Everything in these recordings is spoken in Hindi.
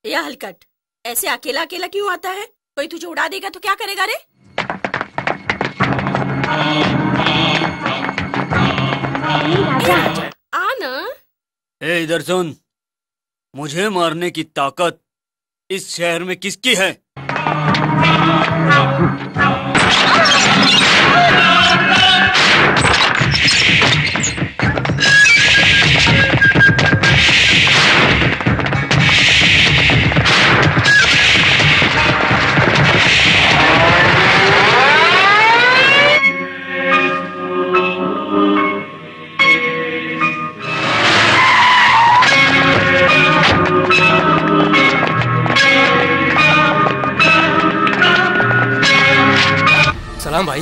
या हलकट, ऐसे अकेला अकेला क्यों आता है? कोई तुझे उड़ा देगा तो क्या करेगा रे? आना। ए इधर सुन, मुझे मारने की ताकत इस शहर में किसकी है? सलाम भाई।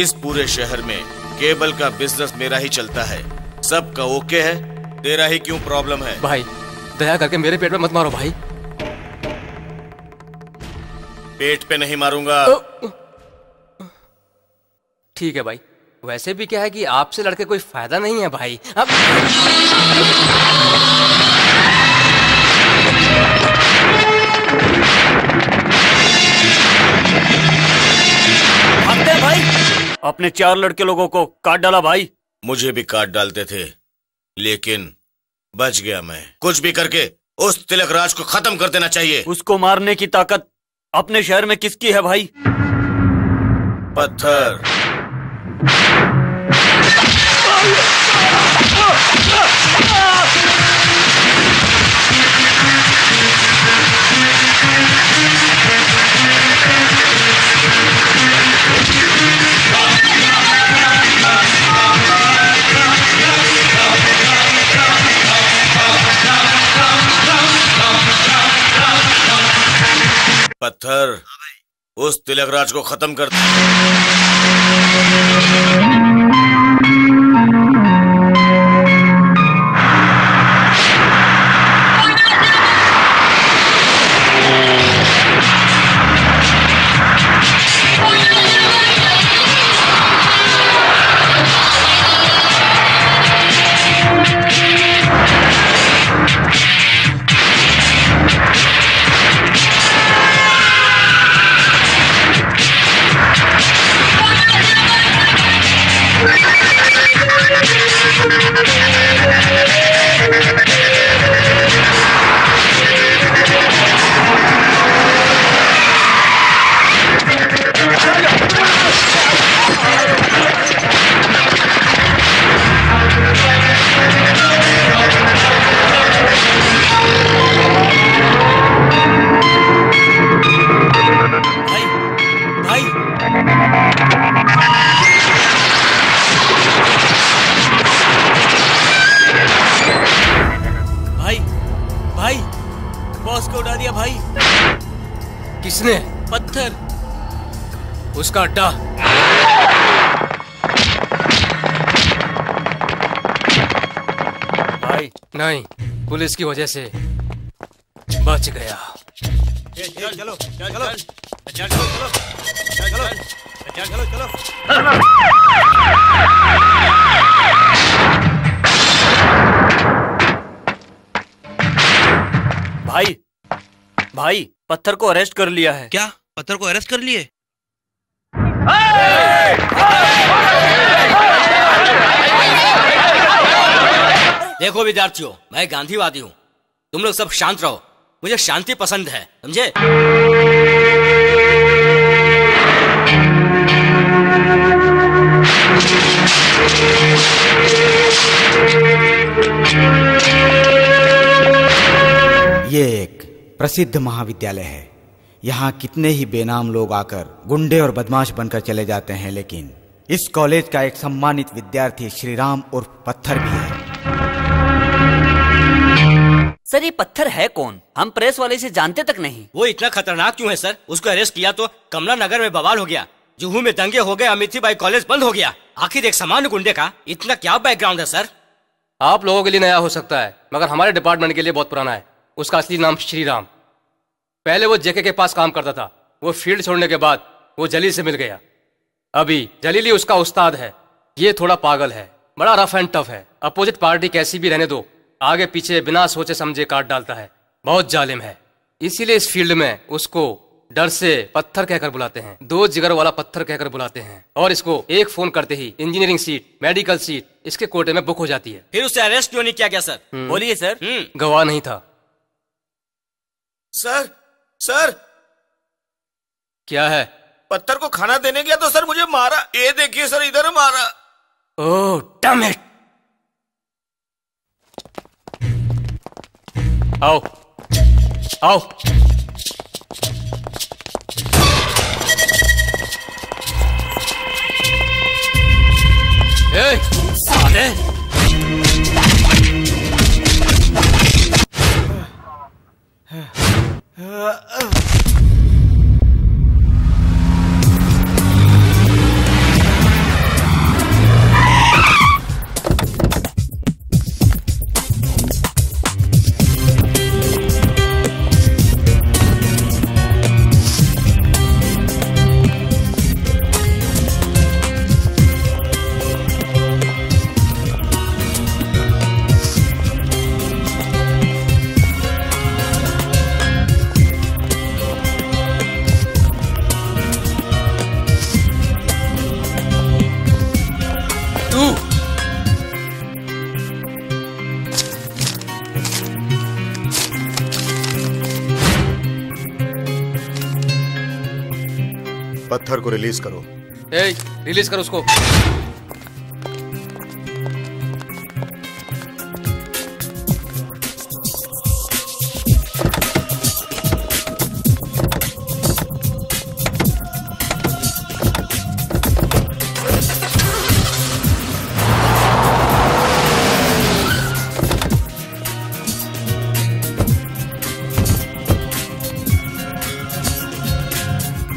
इस पूरे शहर में केबल का बिजनेस मेरा ही चलता है। सबका ओके है, तेरा ही क्यों प्रॉब्लम है? भाई दया करके मेरे पेट पे मत मारो भाई। पेट पे नहीं मारूंगा। ठीक है भाई, वैसे भी क्या है कि आपसे लड़के कोई फायदा नहीं है भाई। अब भागते हैं भाई। अपने 4 लड़के लोगों को काट डाला भाई। मुझे भी काट डालते थे, लेकिन बच गया मैं। कुछ भी करके उस तिलक राज को खत्म कर देना चाहिए। उसको मारने की ताकत अपने शहर में किसकी है भाई? पत्थर। पत्थर, उस तिलक राज को खत्म कर दे। किसने? पत्थर, उसका अड्डा। भाई नहीं, पुलिस की वजह से बच गया। चलो चलो चलो चलो चलो चलो। भाई भाई पत्थर को अरेस्ट कर लिया है। क्या? पत्थर को अरेस्ट कर लिए? देखो विद्यार्थियों, मैं गांधीवादी हूँ। तुम लोग सब शांत रहो, मुझे शांति पसंद है, समझे? ये एक प्रसिद्ध महाविद्यालय है। यहाँ कितने ही बेनाम लोग आकर गुंडे और बदमाश बनकर चले जाते हैं, लेकिन इस कॉलेज का एक सम्मानित विद्यार्थी श्रीराम उर्फ पत्थर भी है। सर ये पत्थर है कौन? हम प्रेस वाले से जानते तक नहीं। वो इतना खतरनाक क्यों है सर? उसको अरेस्ट किया तो कमला नगर में बवाल हो गया, जुहू में दंगे हो गए, अमिथीबाई कॉलेज बंद हो गया। आखिर एक सामान्य गुंडे का इतना क्या बैकग्राउंड है सर? आप लोगों के लिए नया हो सकता है, मगर हमारे डिपार्टमेंट के लिए बहुत पुराना है। उसका असली नाम श्रीराम। पहले वो जेके के पास काम करता था। वो फील्ड छोड़ने के बाद वो जलील से मिल गया। अभी जलीली उसका उस्ताद है। ये थोड़ा पागल है, बड़ा रफ एंड टफ है। अपोजिट पार्टी कैसी भी रहने दो, आगे पीछे बिना सोचे समझे काट डालता है। बहुत जालिम है। इसीलिए इस फील्ड में उसको डर से पत्थर कहकर बुलाते हैं। 2 जिगर वाला पत्थर कहकर बुलाते हैं। और इसको एक फोन करते ही इंजीनियरिंग सीट, मेडिकल सीट इसके कोटे में बुक हो जाती है। फिर उसे अरेस्ट क्यों नहीं किया गया सर? बोलिए सर। गवाह नहीं था। सर सर क्या है? पत्थर को खाना देने गया तो सर मुझे मारा। ये देखिए सर, इधर मारा। Oh damn it. आओ आओ। ए, साले। पत्थर को रिलीज करो। ए, रिलीज करो उसको।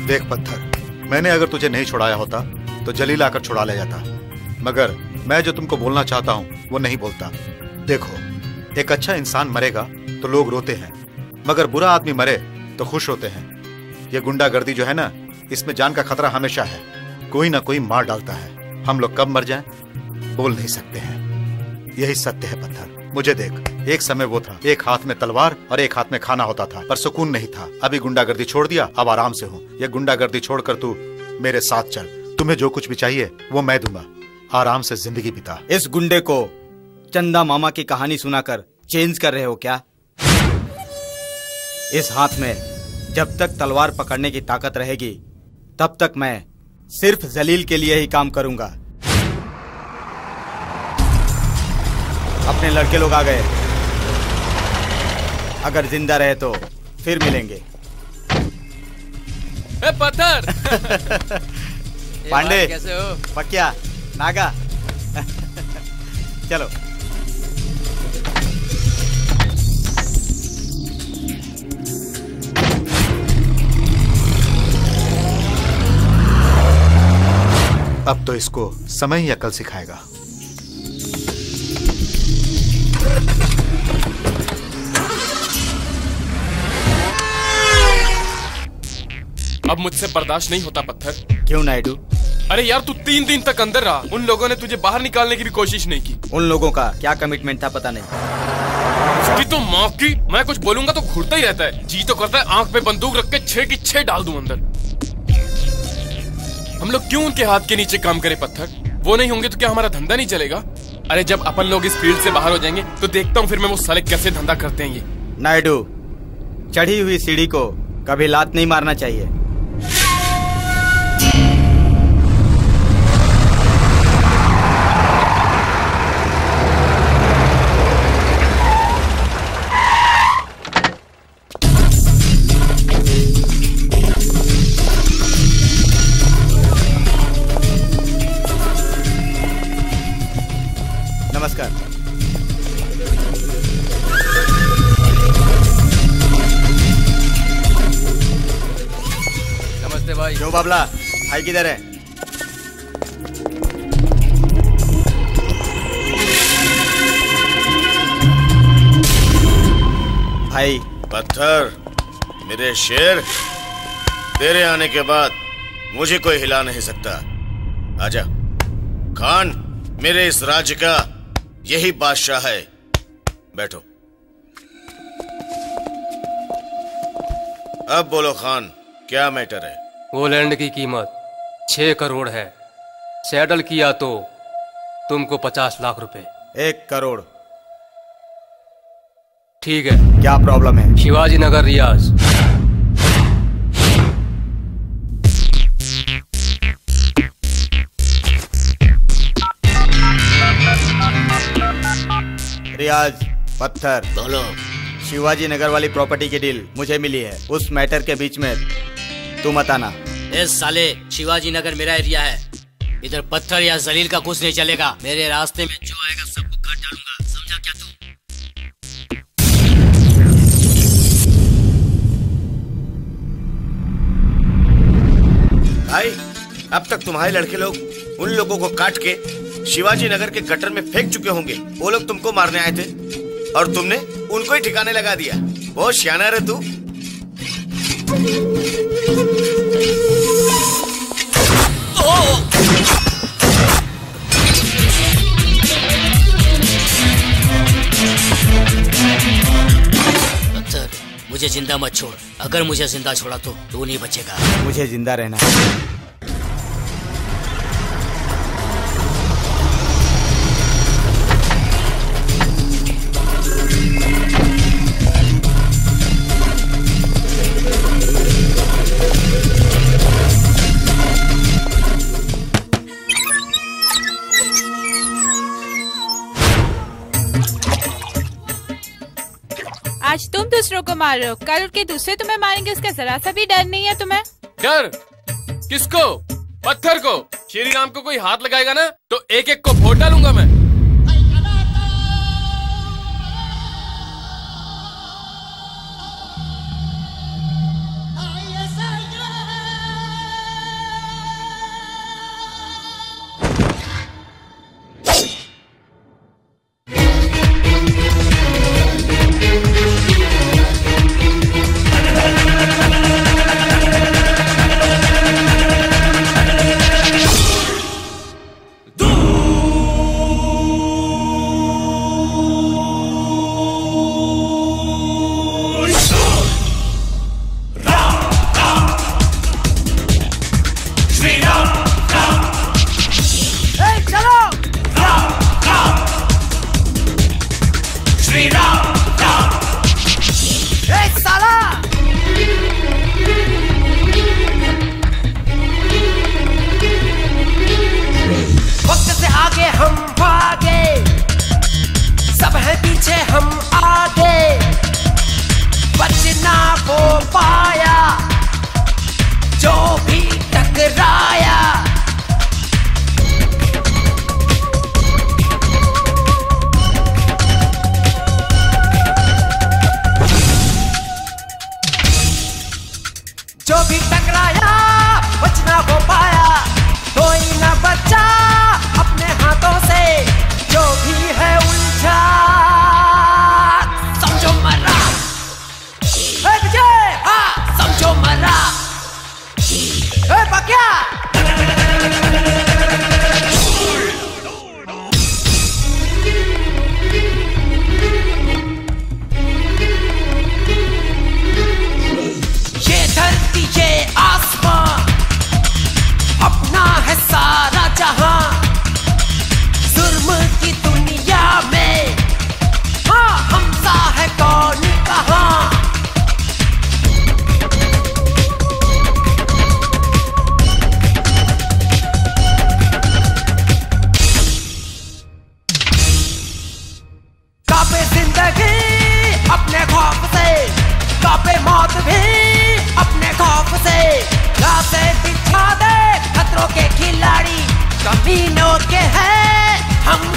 देख पत्थर, मैंने अगर तुझे नहीं छुड़ाया होता तो जलील आकर छुड़ा ले जाता, मगर मैं जो तुमको बोलना चाहता हूँ वो नहीं बोलता। देखो, एक अच्छा इंसान मरेगा तो लोग रोते हैं, मगर बुरा आदमी मरे तो खुश होते हैं। ये गुंडागर्दी जो है ना, इसमें जान का खतरा हमेशा है। कोई ना कोई मार डालता है। हम लोग कब मर जाएं बोल नहीं सकते हैं। यही सत्य है पत्थर। मुझे देख, एक समय वो था, एक हाथ में तलवार और एक हाथ में खाना होता था, पर सुकून नहीं था। अभी गुंडागर्दी छोड़ दिया, अब आराम से हूँ। ये गुंडागर्दी छोड़कर तू मेरे साथ चल। तुम्हें जो कुछ भी चाहिए वो मैं दूंगा। आराम से जिंदगी बिता। इस गुंडे को चंदा मामा की कहानी सुनाकर चेंज कर रहे हो क्या? इस हाथ में जब तक तलवार पकड़ने की ताकत रहेगी तब तक मैं सिर्फ जलील के लिए ही काम करूंगा। अपने लड़के लोग आ गए, अगर जिंदा रहे तो फिर मिलेंगे। पत्थर। पांडे, कैसे हो? पक्या, नागा। चलो। अब तो इसको समय ही अकल सिखाएगा। अब मुझसे बर्दाश्त नहीं होता पत्थर। क्यों नायडू? अरे यार, तू 3 दिन तक अंदर रहा। उन लोगों ने तुझे बाहर निकालने की भी कोशिश नहीं की। उन लोगों का क्या कमिटमेंट था पता नहीं। उसकी तो माँ की, मैं कुछ बोलूंगा तो घुरता ही रहता है। जी तो करता है आंख पे बंदूक रख के 6 की 6 डाल दूं अंदर। हम लोग क्यों उनके हाथ के नीचे काम करें पत्थर? वो नहीं होंगे तो क्या हमारा धंधा नहीं चलेगा? अरे जब अपन लोग इस फील्ड से बाहर हो जाएंगे तो देखता हूँ फिर मैं वो साले कैसे धंधा करते हैं ये। नायडू, चढ़ी हुई सीढ़ी को कभी लात नहीं मारना चाहिए। नमस्कार। बाबला, भाई किधर है? भाई। पत्थर, मेरे शेर, तेरे आने के बाद मुझे कोई हिला नहीं सकता। आजा। खान, मेरे इस राज्य का यही बादशाह है। बैठो। अब बोलो खान, क्या मैटर है? वो लैंड की कीमत 6 करोड़ है। सेटल किया तो तुमको 50 लाख रुपए। 1 करोड़। ठीक है। क्या प्रॉब्लम है? शिवाजी नगर, रियाज। रियाज, पत्थर, बोलो। शिवाजी नगर वाली प्रॉपर्टी की डील मुझे मिली है। उस मैटर के बीच में तू मत आना। इस साले, शिवाजी नगर मेरा एरिया है। इधर पत्थर या जलील का कुछ नहीं चलेगा। मेरे रास्ते में जो आएगा सबको काट डालूंगा। समझा क्या तू? भाई, अब तक तुम्हारे लड़के लोग उन लोगों को काट के शिवाजी नगर के गटर में फेंक चुके होंगे। वो लोग तुमको मारने आए थे और तुमने उनको ही ठिकाने लगा दिया। बहुत शानदार है तू। पत्थर, मुझे जिंदा मत छोड़। अगर मुझे जिंदा छोड़ा तो तू नहीं बचेगा। मुझे जिंदा रहना है। आज तुम दूसरों को मार रहे हो, कल के दूसरे तुम्हें मारेंगे, उसका जरा सा भी डर नहीं है तुम्हें? डर? किसको? पत्थर को? श्री राम को कोई हाथ लगाएगा ना तो एक एक को फोड़ डालूंगा मैं।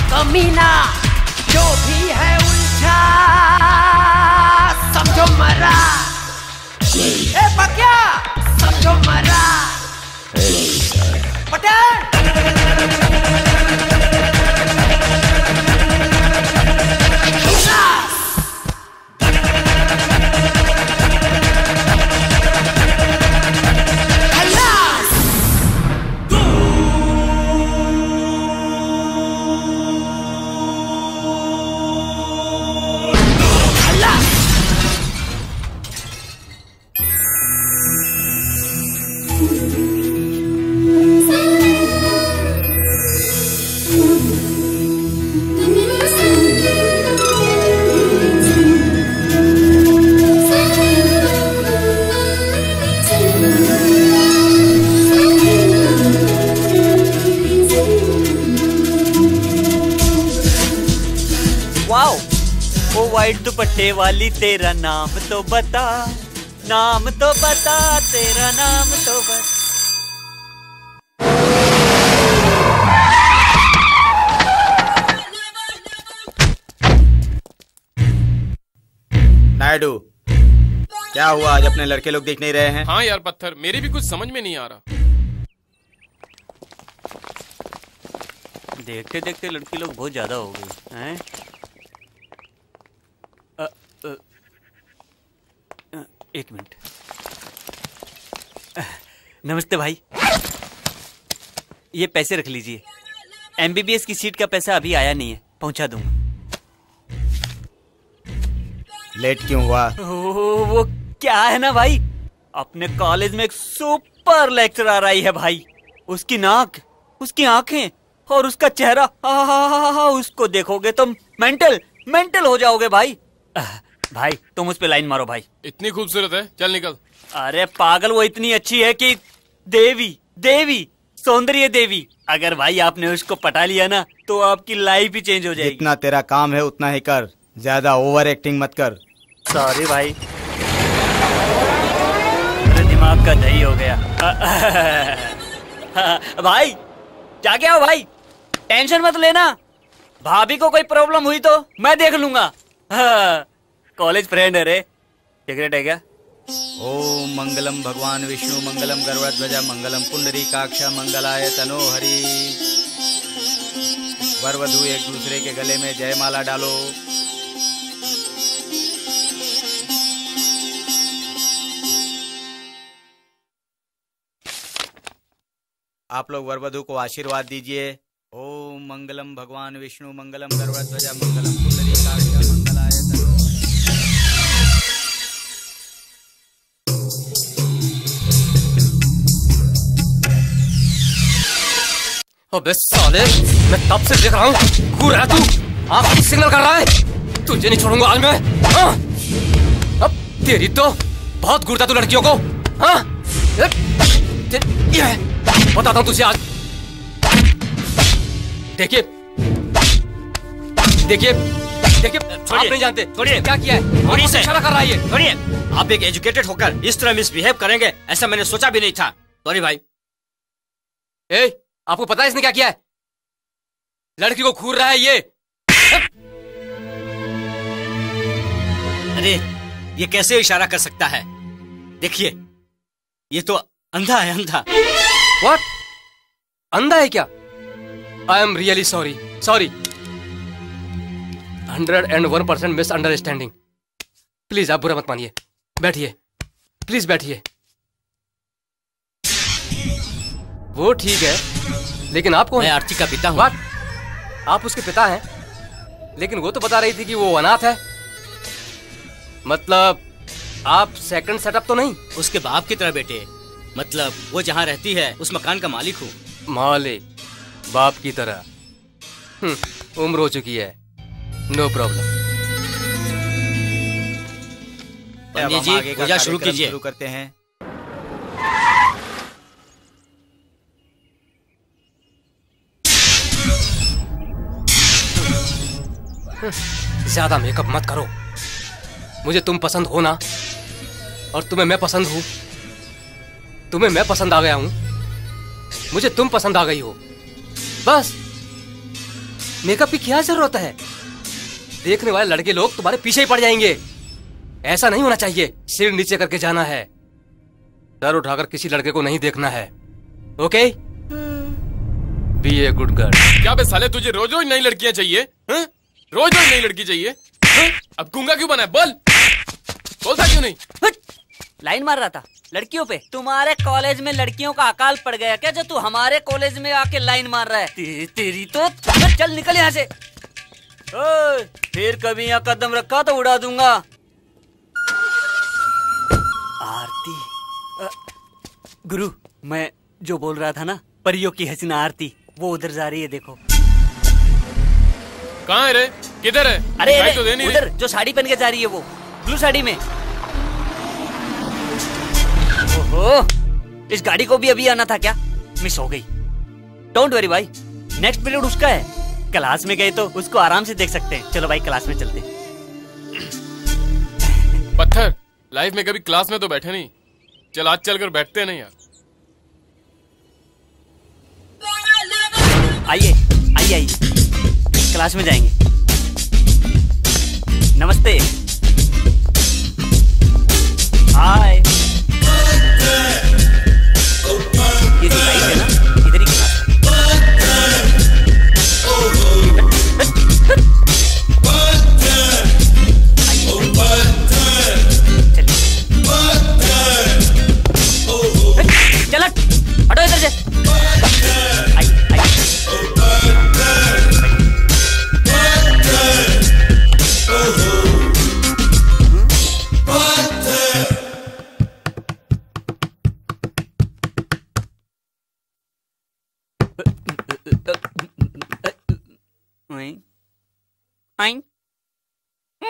कमीना जो भी है उलझा समझो मरा। ए बकिया समझो मरा। वाइट दुपट्टे वाली, तेरा नाम तो बता, नाम तो बता, तेरा नाम तो बता। नायडू, क्या हुआ? आज अपने लड़के लोग दिख नहीं रहे हैं? हाँ यार पत्थर, मेरी भी कुछ समझ में नहीं आ रहा। देखते देखते लड़की लोग बहुत ज्यादा हो गई हैं। एक मिनट। नमस्ते भाई, ये पैसे रख लीजिए। MBBS की सीट का पैसा अभी आया नहीं है, पहुंचा दूंगा। लेट क्यों हुआ? वो क्या है ना भाई, अपने कॉलेज में एक सुपर लेक्चरर आई है भाई। उसकी नाक, उसकी आंखें और उसका चेहरा, उसको देखोगे तो मेंटल हो जाओगे भाई। भाई तुम उस पे लाइन मारो भाई। इतनी खूबसूरत है, चल निकल। अरे पागल, वो इतनी अच्छी है कि देवी सौंदर्य देवी। अगर भाई आपने उसको पटा लिया ना तो आपकी लाइफ ही चेंज हो जाएगी। जितना तेरा काम है उतना ही कर, ज्यादा ओवर एक्टिंग मत कर। सॉरी भाई, मेरे दिमाग का दही हो गया। भाई जाके आओ भाई, टेंशन मत लेना। भाभी को कोई प्रॉब्लम हुई तो मैं देख लूंगा। कॉलेज फ्रेंड है रे। सिगरेट है क्या? ओम मंगलम भगवान विष्णु मंगलम गरुड़ध्वजा मंगलम पुंडरीकाक्ष मंगलाय तनो हरि। वर वधू एक दूसरे के गले में जयमाला डालो। आप लोग वर वधू को आशीर्वाद दीजिए। ओम मंगलम भगवान विष्णु मंगलम गरुड़ध्वजा मंगलम पुंडरीकाक्ष मंगलाय तनो। अबे साले, मैं तब से देख रहा हूँ, घूर रहा तू, आंख सिग्नल कर रहा है। तुझे नहीं छोड़ूंगा आज मैं। हाँ? अब तेरी तो बहुत घूरता तू लड़कियों को। हाँ? बताता हूँ तुझे आज। देखिए आप नहीं जानते छोड़िए, क्या किया है। छोड़िए से, इशारा कर रहा है ये। छोड़िए। आप एक एजुकेटेड होकर इस तरह मिसबिहेव करेंगे ऐसा मैंने सोचा भी नहीं था। सॉरी भाई। आपको पता है इसने क्या किया है? लड़की को घूर रहा है ये। अरे ये कैसे इशारा कर सकता है? देखिए ये तो अंधा है, अंधा। What? अंधा है क्या? I am really sorry 101% misunderstanding. Please आप बुरा मत मानिए, बैठिए, प्लीज बैठिए। वो ठीक है, लेकिन आप कौन? मैं आरती का पिता हूँ। आप उसके पिता हैं, लेकिन वो तो बता रही थी कि वो अनाथ है। मतलब आप सेकंड सेटअप तो नहीं? उसके बाप की तरह बेटे, मतलब वो जहाँ रहती है उस मकान का मालिक हूँ। मालिक, बाप की तरह। उम्र हो चुकी है, नो प्रॉब्लम। पंडित जी पूजा शुरू कीजिए। शुरू करते हैं। ज्यादा मेकअप मत करो। मुझे तुम पसंद हो ना, और तुम्हें मैं पसंद हूं। तुम्हें मैं पसंद आ गया हूं, मुझे तुम पसंद आ गई हो। बस मेकअप की क्या जरूरत है? देखने वाले लड़के लोग तुम्हारे पीछे ही पड़ जाएंगे। ऐसा नहीं होना चाहिए। सिर नीचे करके जाना है, सर उठाकर किसी लड़के को नहीं देखना है। Okay? Be a good girl. क्या बे साले, तुझे रोज रोज नई लड़कियां चाहिए? रोज रोज नई लड़की चाहिए? अब गूंगा क्यों बना है? बोलता क्यों नहीं? लाइन मार रहा था लड़कियों पे। तुम्हारे कॉलेज में लड़कियों का अकाल पड़ गया क्या जो तू हमारे कॉलेज में आके लाइन मार रहा है? तेरी तो चल निकल यहाँ से। फिर कभी यहाँ कदम रखा तो उड़ा दूंगा। आरती, गुरु मैं जो बोल रहा था ना, परियों की हसीना आरती, वो उधर जा रही है, देखो। कहाँ है रे? किधर है? अरे तो दे नहीं उधर जो साड़ी पहन के जा रही है, वो ब्लू साड़ी में। ओहो, इस गाड़ी को भी अभी आना था क्या? मिस हो गई। डोंट वरी भाई, नेक्स्ट पीरियड उसका है। क्लास में गए तो उसको आराम से देख सकते हैं। चलो भाई क्लास में चलते हैं। लाइफ में कभी क्लास में तो बैठे नहीं, चल आज चल कर बैठते हैं नहीं यार। आइए आइए आइए, क्लास में जाएंगे। नमस्ते। हाय। ये जो लाइट है ना, इधर ही क्लास है। चलो हटो इधर से।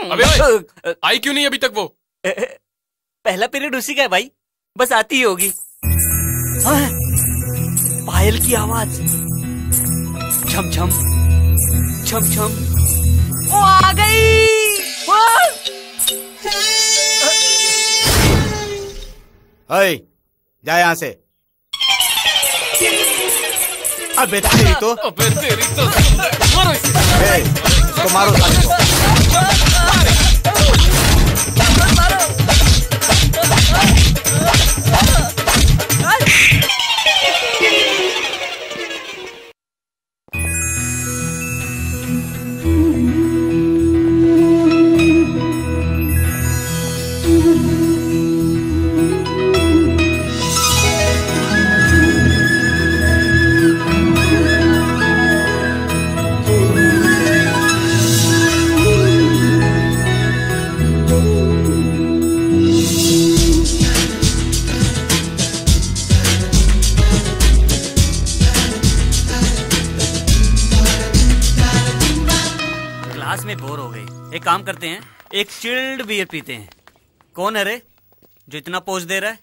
अबे आई क्यों नहीं अभी तक वो? पहला पीरियड उसी का है भाई, बस आती ही होगी। हाँ, पायल की आवाज, छम छम छम छम। वो आ गई। ओए, जा यहाँ से। अबे तेरी तो, अबे तेरी तो, मारो इसको मारो साले को। एक काम करते हैं, एक चिल्ड बियर पीते हैं। कौन है रे जो इतना पोज दे रहा है?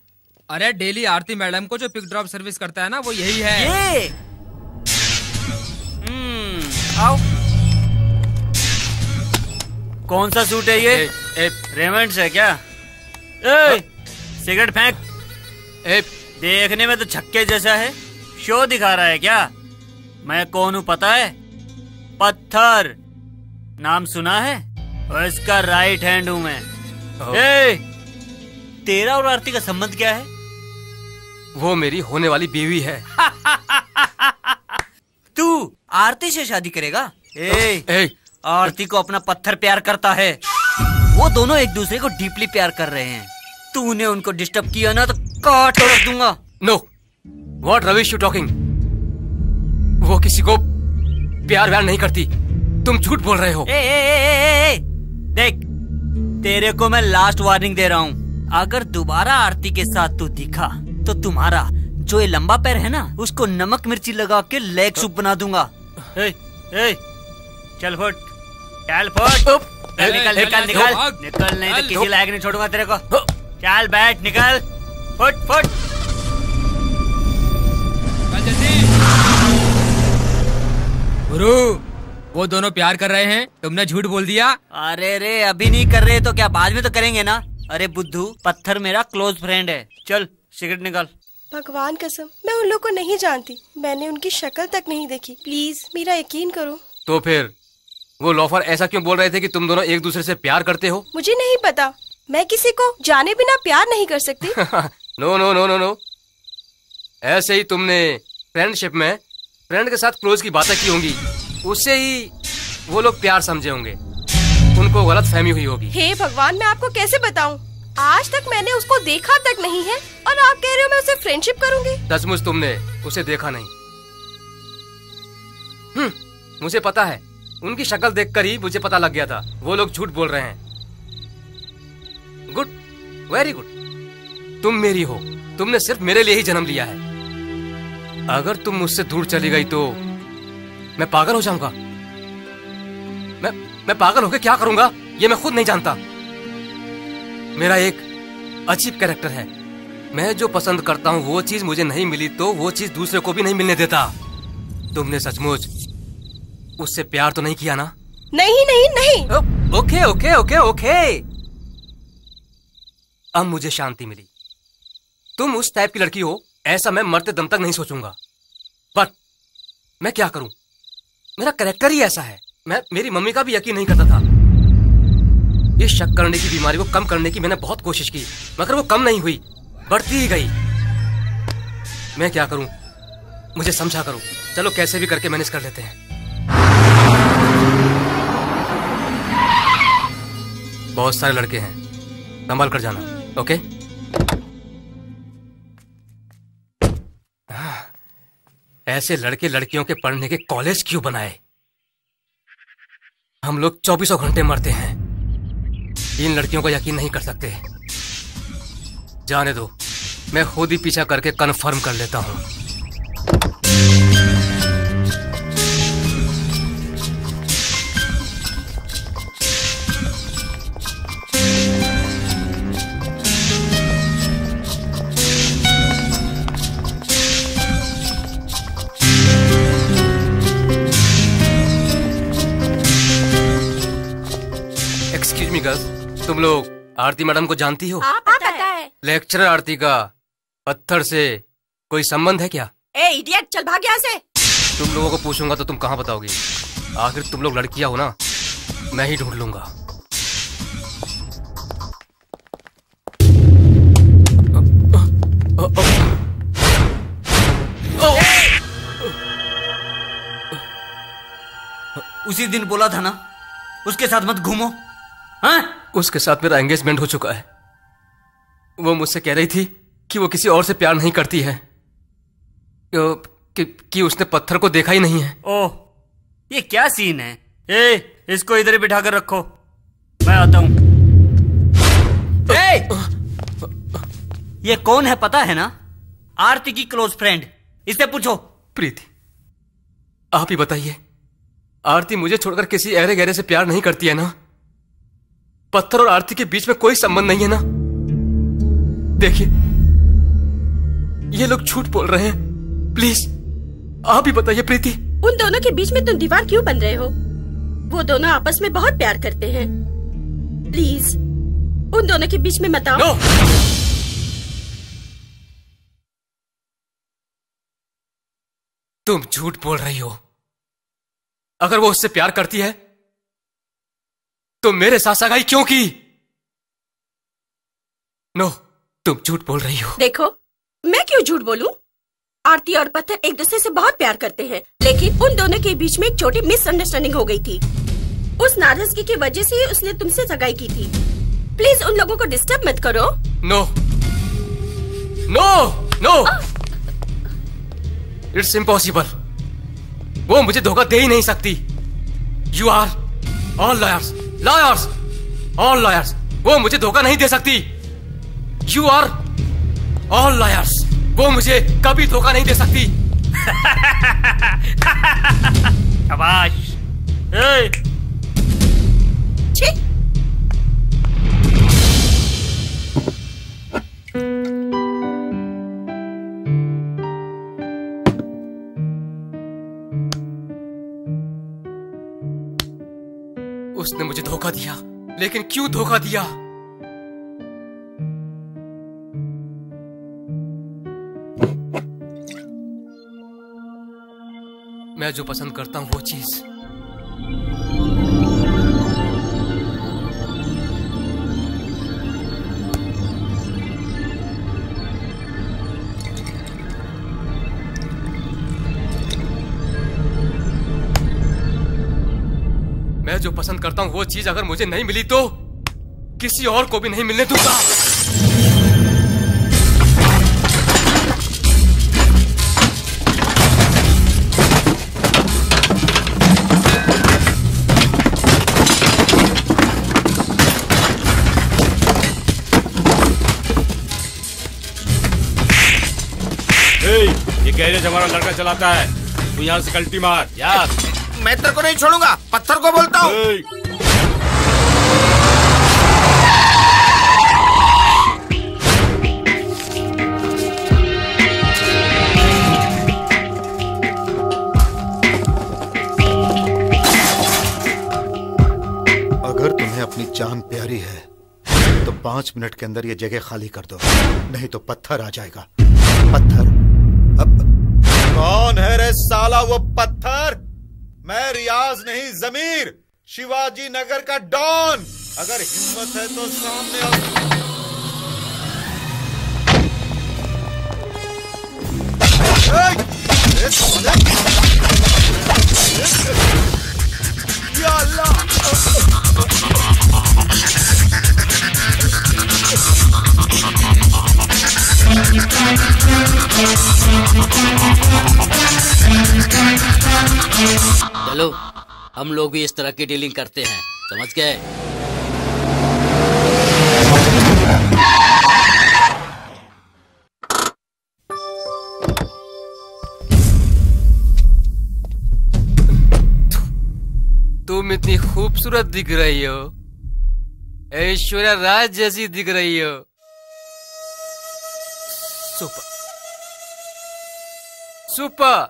अरे डेली आरती मैडम को जो पिक ड्रॉप सर्विस करता है ना, वो यही है। ये आओ। कौन सा सूट है ये? रेमंड्स है क्या? सिगरेट फेंक। देखने में तो छक्के जैसा है, शो दिखा रहा है क्या? मैं कौन हूँ पता है? पत्थर नाम सुना है? और इसका राइट हैंड हूँ मैं। तेरा और आरती का संबंध क्या है? वो मेरी होने वाली बीवी है। तू आरती से शादी करेगा? आरती को अपना पत्थर प्यार करता है। वो दोनों एक दूसरे को डीपली प्यार कर रहे हैं। तूने उनको डिस्टर्ब किया ना तो काट और रख दूंगा। No, what rubbish you talking? वो किसी को प्यार व्यार नहीं करती, तुम झूठ बोल रहे हो। देख, तेरे को मैं लास्ट वार्निंग दे रहा हूँ। अगर दोबारा आरती के साथ तू दिखा तो तुम्हारा जो ये लंबा पैर है ना, उसको नमक मिर्ची लगा के लेग सूप बना दूंगा। चल फुट, चल फुट, निकल निकल निकल निकल, नहीं तो किसी लायक नहीं छोड़ूंगा तेरे को। चल बैठ, निकल, फुट फुट। गुरु, वो दोनों प्यार कर रहे हैं, तुमने झूठ बोल दिया। अरे रे, अभी नहीं कर रहे तो क्या बाद में तो करेंगे ना? अरे बुद्धू, पत्थर मेरा क्लोज फ्रेंड है। चल सिगरेट निकाल। भगवान कसम, मैं उन लोग को नहीं जानती, मैंने उनकी शक्ल तक नहीं देखी। प्लीज मेरा यकीन करो। तो फिर वो लोफर ऐसा क्यों बोल रहे थे कि तुम दोनों एक दूसरे से प्यार करते हो? मुझे नहीं पता, मैं किसी को जाने बिना प्यार नहीं कर सकती। No no no no no, ऐसे ही तुमने फ्रेंडशिप में फ्रेंड के साथ क्लोज की बातें की होंगी, उससे ही वो लोग प्यार समझे होंगे, उनको गलत फहमी हुई होगी। हे भगवान, मैं आपको कैसे बताऊं? आज तक मैंने उसको देखा तक नहीं है और आप कह रहे हो मैं उससे फ्रेंडशिप करूंगी? सचमुच तुमने उसे देखा नहीं। मुझे पता है, उनकी शक्ल देखकर ही मुझे पता लग गया था वो लोग झूठ बोल रहे हैं। गुड, वेरी गुड, तुम मेरी हो, तुमने सिर्फ मेरे लिए ही जन्म लिया है। अगर तुम मुझसे दूर चली गई तो मैं पागल हो जाऊंगा। मैं पागल होकर क्या करूंगा ये मैं खुद नहीं जानता। मेरा एक अजीब कैरेक्टर है, मैं जो पसंद करता हूँ वो चीज मुझे नहीं मिली तो वो चीज दूसरे को भी नहीं मिलने देता। तुमने सचमुच उससे प्यार तो नहीं किया ना? नहीं नहीं नहीं। ओके ओके ओके ओके, अब मुझे शांति मिली। तुम उस टाइप की लड़की हो ऐसा मैं मरते दम तक नहीं सोचूंगा, पर मैं क्या करूं, मेरा कैरेक्टर ही ऐसा है। मेरी मम्मी का भी यकीन नहीं करता था। ये शक करने की बीमारी को कम करने की मैंने बहुत कोशिश की, मगर वो कम नहीं हुई, बढ़ती ही गई। मैं क्या करूं, मुझे समझा करो। चलो कैसे भी करके मैनेज कर लेते हैं। बहुत सारे लड़के हैं, संभाल कर जाना, ओके? ऐसे लड़के लड़कियों के पढ़ने के कॉलेज क्यों बनाए? हम लोग 24 घंटे मरते हैं, इन लड़कियों को यकीन नहीं कर सकते। जाने दो, मैं खुद ही पीछा करके कन्फर्म कर लेता हूं। एक्सक्यूज मी गर्ल्स, तुम लोग आरती मैडम को जानती हो? हाँ, पता है। लेक्चरर आरती का पत्थर से कोई संबंध है क्या? ए इडियट, चल भाग यहाँ से। तुम लोगों को पूछूंगा तो तुम कहाँ बताओगी? आखिर तुम लोग लड़कियां हो ना, मैं ही ढूंढ लूंगा। उसी दिन बोला था ना उसके साथ मत घूमो। हाँ? उसके साथ मेरा एंगेजमेंट हो चुका है। वो मुझसे कह रही थी कि वो किसी और से प्यार नहीं करती है, कि उसने पत्थर को देखा ही नहीं है। ओह, ये क्या सीन है? इसको इधर ही बिठा कर रखो, मैं आता हूं। ये कौन है पता है ना? आरती की क्लोज फ्रेंड, इससे पूछो। प्रीति, आप ही बताइए, आरती मुझे छोड़कर किसी अहरे गहरे से प्यार नहीं करती है ना? पत्थर और आरती के बीच में कोई संबंध नहीं है ना? देखिए, ये लोग झूठ बोल रहे हैं। प्लीज आप ही बताइए प्रीति। उन दोनों के बीच में तुम दीवार क्यों बन रहे हो? वो दोनों आपस में बहुत प्यार करते हैं। प्लीज उन दोनों के बीच में मत आओ। No! तुम झूठ बोल रही हो। अगर वो उससे प्यार करती है तो मेरे साथ सगाई क्यों की? नो, तुम झूठ बोल रही हो। देखो, मैं क्यों झूठ बोलूं? आरती और पत्थर एक दूसरे से बहुत प्यार करते हैं, लेकिन उन दोनों के बीच में एक छोटी मिसअंडरस्टैंडिंग हो गई थी। उस नाराजगी की वजह से उसने तुमसे सगाई की थी। प्लीज उन लोगों को डिस्टर्ब मत करो। No no no, it's impossible. वो मुझे धोखा दे ही नहीं सकती। You are all liars, liars, all liars. वो मुझे धोखा नहीं दे सकती। You are all liars. वो मुझे कभी धोखा नहीं दे सकती। शाबाश। उसने मुझे धोखा दिया, लेकिन क्यों धोखा दिया? मैं जो पसंद करता हूं वो चीज मैं जो पसंद करता हूं वो चीज अगर मुझे नहीं मिली तो किसी और को भी नहीं मिलने दूंगा। ये गैरेज हमारा लड़का चलाता है, तू यहाँ से कल्टी मार यार। मैं तेरे को नहीं छोड़ूंगा, पत्थर को बोलता हूँ। अगर तुम्हें अपनी जान प्यारी है तो 5 मिनट के अंदर ये जगह खाली कर दो, नहीं तो पत्थर आ जाएगा। पत्थर? अब कौन है रे साला वो पत्थर? मैं रियाज नहीं, जमीर, शिवाजी नगर का डॉन। अगर हिम्मत है तो सामने आओ। या अल्लाह! चलो हम लोग भी इस तरह की डीलिंग करते हैं, समझ गए? तुम इतनी खूबसूरत दिख रही हो, ऐश्वर्या राय जैसी दिख रही हो। Super super.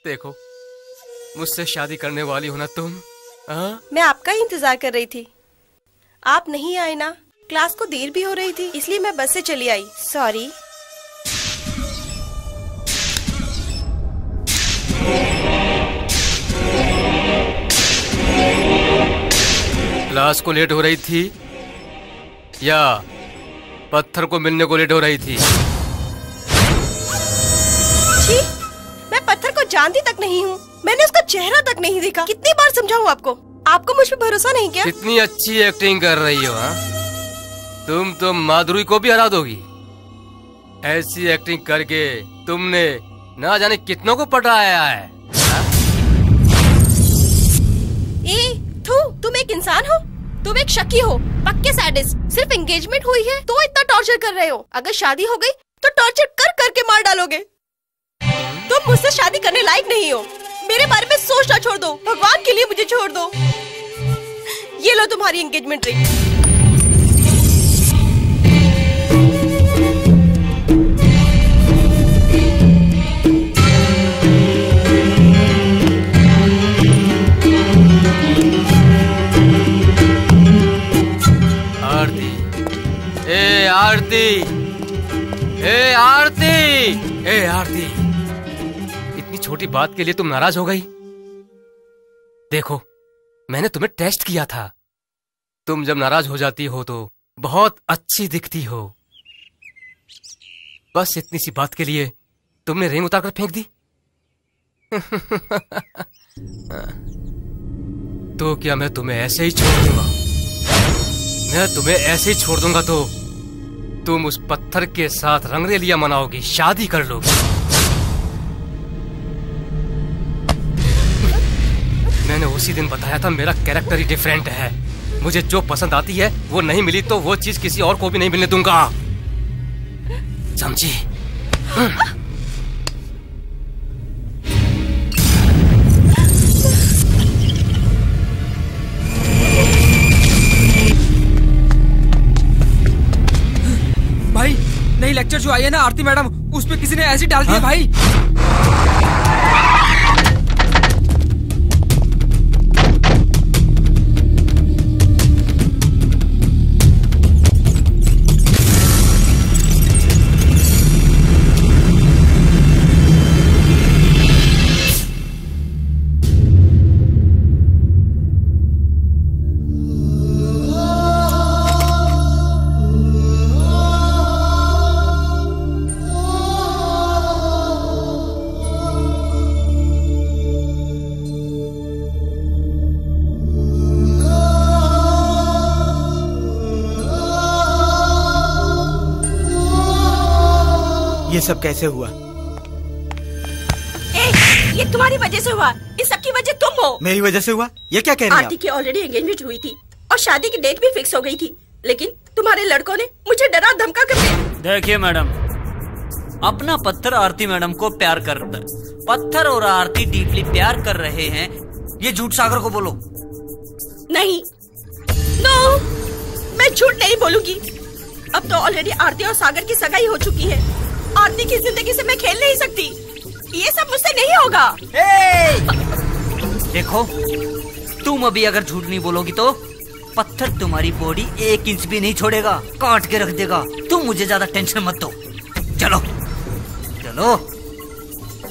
देखो, मुझसे शादी करने वाली हो ना तुम? मैं आपका ही इंतजार कर रही थी, आप नहीं आए ना। क्लास को देर भी हो रही थी, इसलिए मैं बस से चली आई। सॉरी। क्लास को लेट हो रही थी या पत्थर को मिलने को लेट हो रही थी? छी, मैं पत्थर को जानती तक नहीं हूँ, मैंने उसका चेहरा तक नहीं देखा। कितनी बार समझाऊँ आपको? आपको मुझ पे भरोसा नहीं क्या? कितनी अच्छी एक्टिंग कर रही हो, हाँ? तुम तो माधुरी को भी हरा दोगी। ऐसी एक्टिंग करके तुमने ना जाने कितनों को पटाया है। तुम एक इंसान हो, तुम एक शकी हो, पक्के सैडिस्ट। सिर्फ एंगेजमेंट हुई है तो इतना टॉर्चर कर रहे हो, अगर शादी हो गई तो टॉर्चर कर करके मार डालोगे। तुम मुझसे शादी करने लायक नहीं हो, मेरे बारे में सोचना छोड़ दो, भगवान के लिए मुझे छोड़ दो। ये लो तुम्हारी एंगेजमेंट रिंग। आरती, ए आरती, ए आरती, इतनी छोटी बात के लिए तुम नाराज हो गई? देखो, मैंने तुम्हें टेस्ट किया था, तुम जब नाराज हो जाती हो तो बहुत अच्छी दिखती हो। बस इतनी सी बात के लिए तुमने रिंग उतार कर फेंक दी। तो क्या मैं तुम्हें ऐसे ही छोड़ दूंगा? मैं तुम्हें ऐसे ही छोड़ दूंगा तो तुम उस पत्थर के साथ रंगरेलियां मनाओगी, शादी कर लोगी। मैंने उसी दिन बताया था मेरा कैरेक्टर ही डिफरेंट है, मुझे जो पसंद आती है वो नहीं मिली तो वो चीज किसी और को भी नहीं मिलने दूंगा, समझी? भाई, नई लेक्चर जो आई है ना आरती मैडम, उस पे किसी ने एसिड डाल दिया। भाई ये सब कैसे हुआ? ये तुम्हारी वजह से हुआ, इस सब की वजह तुम हो। मेरी वजह से हुआ? ये क्या कह रही हैं आप? आरती की ऑलरेडी एंगेजमेंट हुई थी और शादी की डेट भी फिक्स हो गई थी, लेकिन तुम्हारे लड़कों ने मुझे डरा धमका कर दिया। देखिए मैडम, अपना पत्थर आरती मैडम को प्यार करता है, पत्थर और आरती डीपली प्यार कर रहे हैं, ये झूठ सागर को बोलो। नहीं, नो, मैं झूठ नहीं बोलूंगी। अब तो ऑलरेडी आरती और सागर की सगाई हो चुकी है। आरती की जिंदगी से मैं खेल नहीं सकती, ये सब मुझसे नहीं होगा। देखो, तुम अभी अगर झूठ नहीं बोलोगी तो पत्थर तुम्हारी बॉडी 1 इंच भी नहीं छोड़ेगा, काट के रख देगा। तुम मुझे ज्यादा टेंशन मत दो। चलो चलो,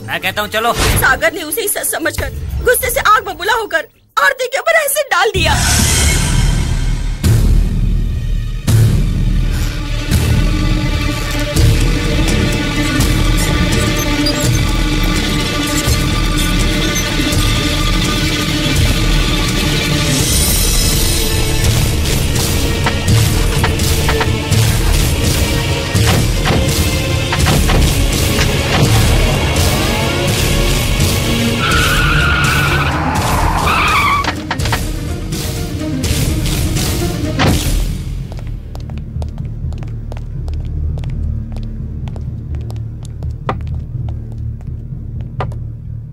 मैं कहता हूँ चलो। सागर ने उसे ही सच समझकर गुस्से से आग बबूला होकर आरती के ऊपर एसिड डाल दिया।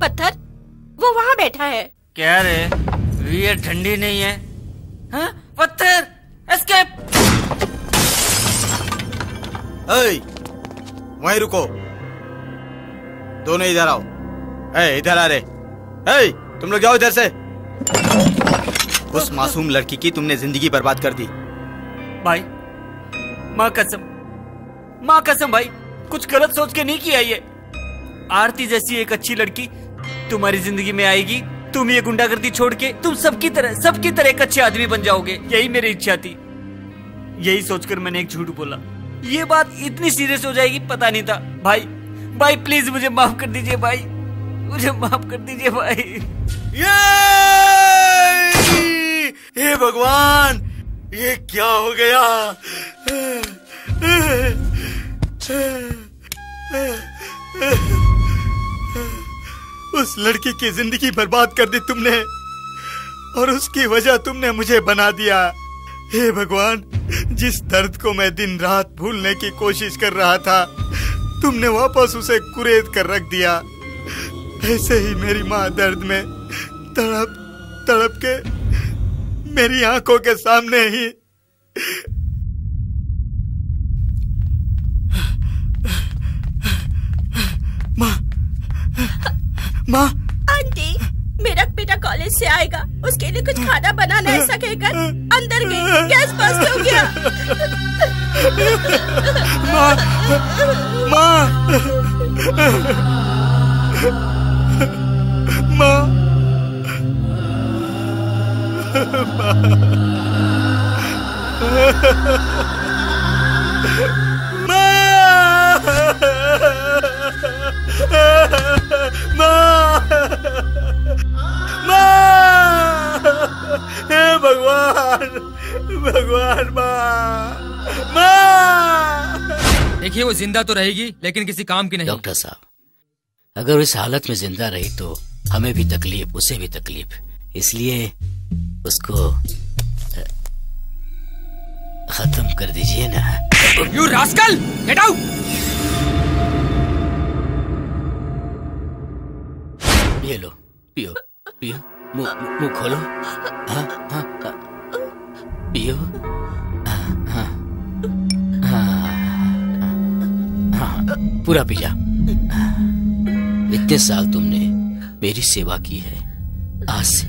पत्थर वो वहाँ बैठा है। क्या रे, ये ठंडी नहीं है? हाँ? पत्थर एस्केप। वहीं रुको, दोनों इधर आओ। इधर आ रे। तुम लोग जाओ इधर से। उस मासूम लड़की की तुमने जिंदगी बर्बाद कर दी। भाई माँ कसम भाई, कुछ गलत सोच के नहीं किया ये। आरती जैसी एक अच्छी लड़की तुम्हारी जिंदगी में आएगी, तुम ये गुंडागर्दी छोड़ के तुम सबकी तरह एक अच्छे आदमी बन जाओगे। यही मेरी इच्छा थी, यही सोचकर मैंने एक झूठ बोला। ये बात इतनी सीरियस हो जाएगी पता नहीं था। भाई प्लीज मुझे माफ कर दीजिए भाई, मुझे माफ कर दीजिए भाई। हे भगवान, ये क्या हो गया? उस लड़की की जिंदगी बर्बाद कर दी तुमने, और उसकी वजह तुमने मुझे बना दिया। हे भगवान, जिस दर्द को मैं दिन रात भूलने की कोशिश कर रहा था, तुमने वापस उसे कुरेद कर रख दिया। ऐसे ही मेरी माँ दर्द में तड़प तड़प के मेरी आंखों के सामने ही माँ। आंटी, मेरा बेटा कॉलेज से आएगा, उसके लिए कुछ खाना बनाना, ऐसा कहकर अंदर गई, गैस बस्ट हो गया। हे भगवान माँ। देखिए, वो जिंदा तो रहेगी लेकिन किसी काम की नहीं। डॉक्टर साहब, अगर इस हालत में जिंदा रही तो हमें भी तकलीफ, उसे भी तकलीफ, इसलिए उसको खत्म कर दीजिए ना। You rascal, get out. ये लो, पियो पियो, मुंह खोलो। हाँ, पियो। हाँ, पूरा पी जा। इतने साल तुमने मेरी सेवा की है, आज से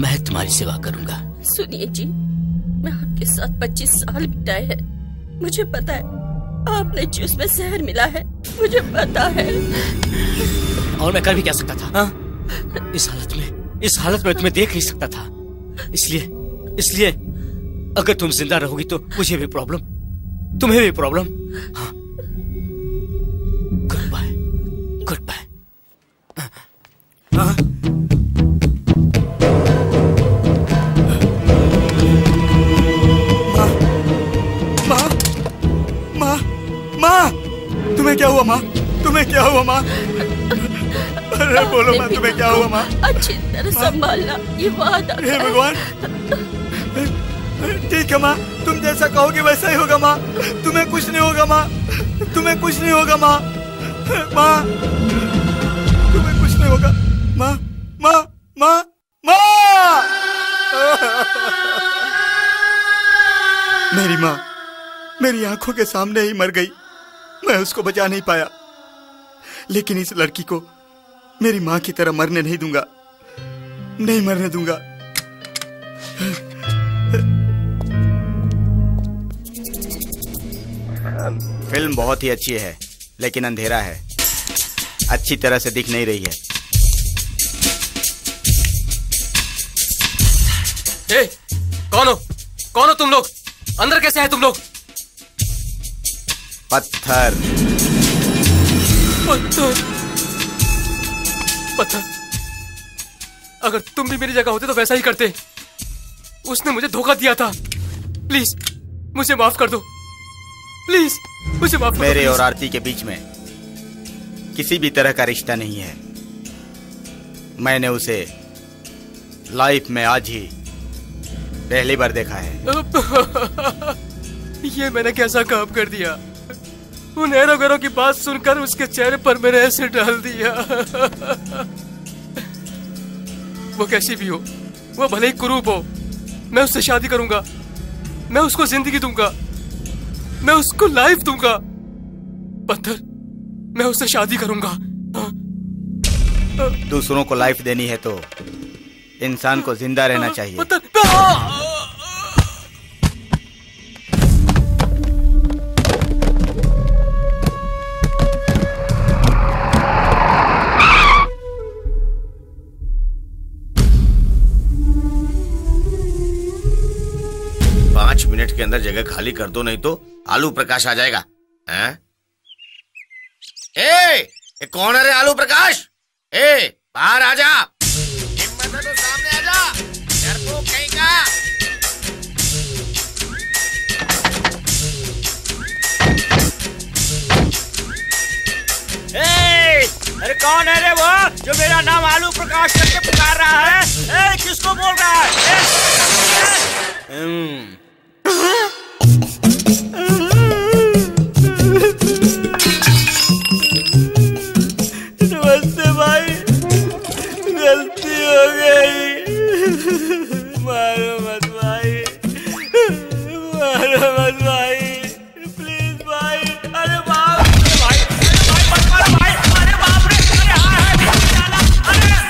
मैं तुम्हारी सेवा करूंगा। सुनिए जी, मैं आपके साथ 25 साल बिताए हैं। मुझे पता है आपने जूस में जहर मिला है, मुझे पता है। और मैं कर भी क्या सकता था? हाँ? इस हालत में तुम्हें देख नहीं सकता था। इसलिए अगर तुम जिंदा रहोगी तो मुझे भी प्रॉब्लम, तुम्हें भी प्रॉब्लम। हाँ, गुड बाय, गुड बाय। माँ, तुम्हें क्या हुआ माँ? तुम्हें क्या हुआ माँ? अरे बोलो माँ, तुम्हें क्या हुआ माँ? अच्छी तरह संभालना, ये वादा। हे भगवान, ठीक है माँ, तुम जैसा कहोगे वैसा ही होगा माँ। तुम्हें कुछ नहीं होगा माँ, तुम्हें कुछ नहीं होगा माँ। माँ, तुम्हें कुछ नहीं होगा माँ, माँ, माँ, माँ। मेरी माँ मेरी आंखों के सामने ही मर गई। मैं उसको बचा नहीं पाया, लेकिन इस लड़की को मेरी माँ की तरह मरने नहीं दूंगा, नहीं मरने दूंगा। फिल्म बहुत ही अच्छी है, लेकिन अंधेरा है, अच्छी तरह से दिख नहीं रही है। ए, कौन हो तुम लोग? अंदर कैसे है तुम लोग? पत्थर। पत्थर, अगर तुम भी मेरी जगह होते तो वैसा ही करते। उसने मुझे धोखा दिया था। प्लीज मुझे माफ कर दो, प्लीज मुझे माफ कर दो। मेरे और आरती के बीच में किसी भी तरह का रिश्ता नहीं है। मैंने उसे लाइफ में आज ही पहली बार देखा है। ये मैंने कैसा काम कर दिया? उन एरोगरों की बात सुनकर उसके चेहरे पर मैंने ऐसे डाल दिया। वो कैसी भी हो, वो भले ही कुरूप हो, मैं उससे शादी करूंगा। मैं उसको जिंदगी दूंगा, मैं उसको लाइफ दूंगा। पत्थर, मैं उससे शादी करूंगा। दूसरों को लाइफ देनी है तो इंसान को जिंदा रहना चाहिए। मिनट के अंदर जगह खाली कर दो, नहीं तो आलू प्रकाश आ जाएगा। हैं? ए, कौन है रे आलू प्रकाश? ए, बाहर आ जा। हिम्मत है तो सामने आ जा। डरपोक कहीं का। अरे कौन है रे वो जो मेरा नाम आलू प्रकाश करके पुकार रहा है? किसको बोल रहा है? नमस्ते भाई, गलती हो गई। मारो मत भाई, मारो मत भाई, प्लीज भाई। अरे बाप रे भाई, अरे भाई मत मारो भाई। अरे बाप रे, अरे हाँ अरे बाप रे।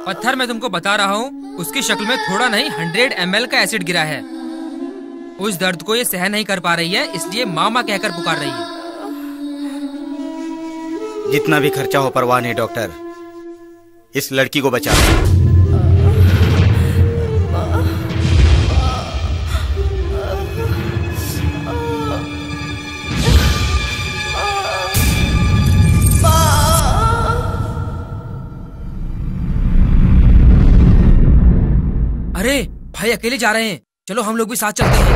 पत्थर, मैं तुमको बता रहा हूँ, उसकी शक्ल में थोड़ा नहीं 100 ml का एसिड गिरा है। उस दर्द को ये सहन नहीं कर पा रही है, इसलिए मामा कहकर पुकार रही है। जितना भी खर्चा हो परवाह नहीं डॉक्टर, इस लड़की को बचा। अरे भाई अकेले जा रहे हैं, चलो हम लोग भी साथ चलते हैं।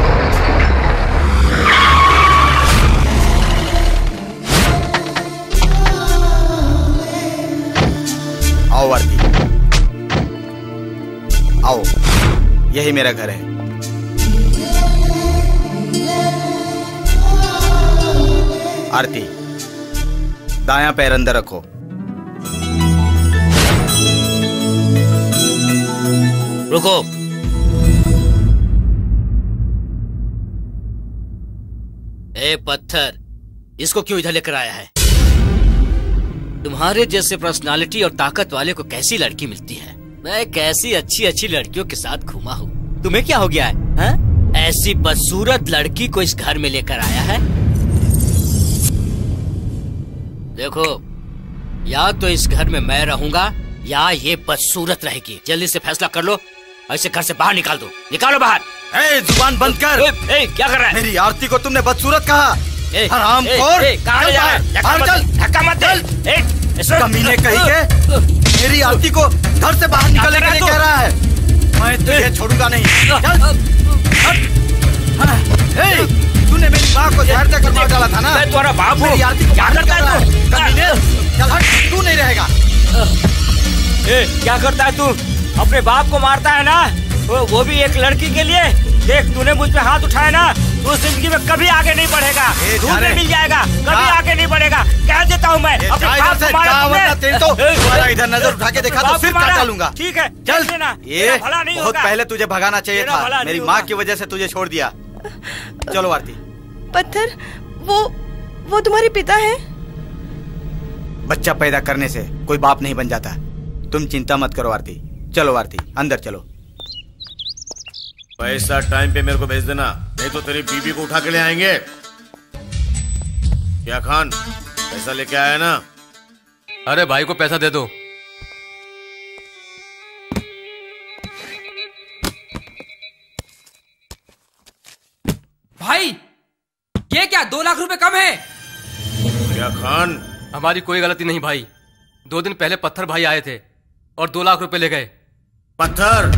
आओ आरती, आओ, यही मेरा घर है। आरती, दायां पैर अंदर रखो। रुको। ए पत्थर, इसको क्यों इधर लेकर आया है? तुम्हारे जैसे पर्सनालिटी और ताकत वाले को कैसी लड़की मिलती है? मैं कैसी अच्छी अच्छी लड़कियों के साथ घूमा हूँ। तुम्हें क्या हो गया है? हा? ऐसी बदसूरत लड़की को इस घर में लेकर आया है। देखो, या तो इस घर में मैं रहूंगा या ये बदसूरत रहेगी। जल्दी से फैसला कर लो, ऐसे घर से बाहर निकाल दो। निकालो बाहर। जुबान बंद कर। क्या कर रहा है? मेरी आरती को तुमने बदसूरत कहा। हरामखोर, कहाँ जा रहा है? धक्का मत दे। कमीने कहीं के मेरी आरती को घर से बाहर निकालने के लिए कह रहा है। मैं तुझे छोड़ूंगा नहीं। तूने मेरी माँ को जहर देकर मार डाला था ना? मैं तुम्हारा बाप हूँ। मेरी आरती को क्या करता है तू? कमीने, चल हट, तू नहीं रहेगा। क्या करता है तू? अपने बाप को मारता है ना, वो भी एक लड़की के लिए। देख, तूने मुझ पे हाथ उठाया ना, तो जिंदगी में कभी आगे नहीं बढ़ेगा। दूध में मिल जाएगा, कभी आगे नहीं बढ़ेगा। कह देता हूँ मैं, अपने बाप को मारा इधर नजर उठा के देखा तो सिर काट डालूंगा। ठीक है, चल। ये बहुत पहले तुझे भगाना चाहिए था, मेरी माँ की वजह से तुझे छोड़ दिया। चलो आरती। पत्थर, वो तुम्हारे पिता हैं? बच्चा पैदा करने से कोई बाप नहीं बन जाता। तुम चिंता मत करो आरती। चलो आरती, अंदर चलो। पैसा टाइम पे मेरे को भेज देना, नहीं तो तेरी बीबी को उठा के ले आएंगे। क्या खान, पैसा लेके आया ना? अरे भाई को पैसा दे दो। भाई ये क्या 2 लाख रुपए कम है? क्या खान? हमारी कोई गलती नहीं भाई। 2 दिन पहले पत्थर भाई आए थे और 2 लाख रुपए ले गए। पत्थर?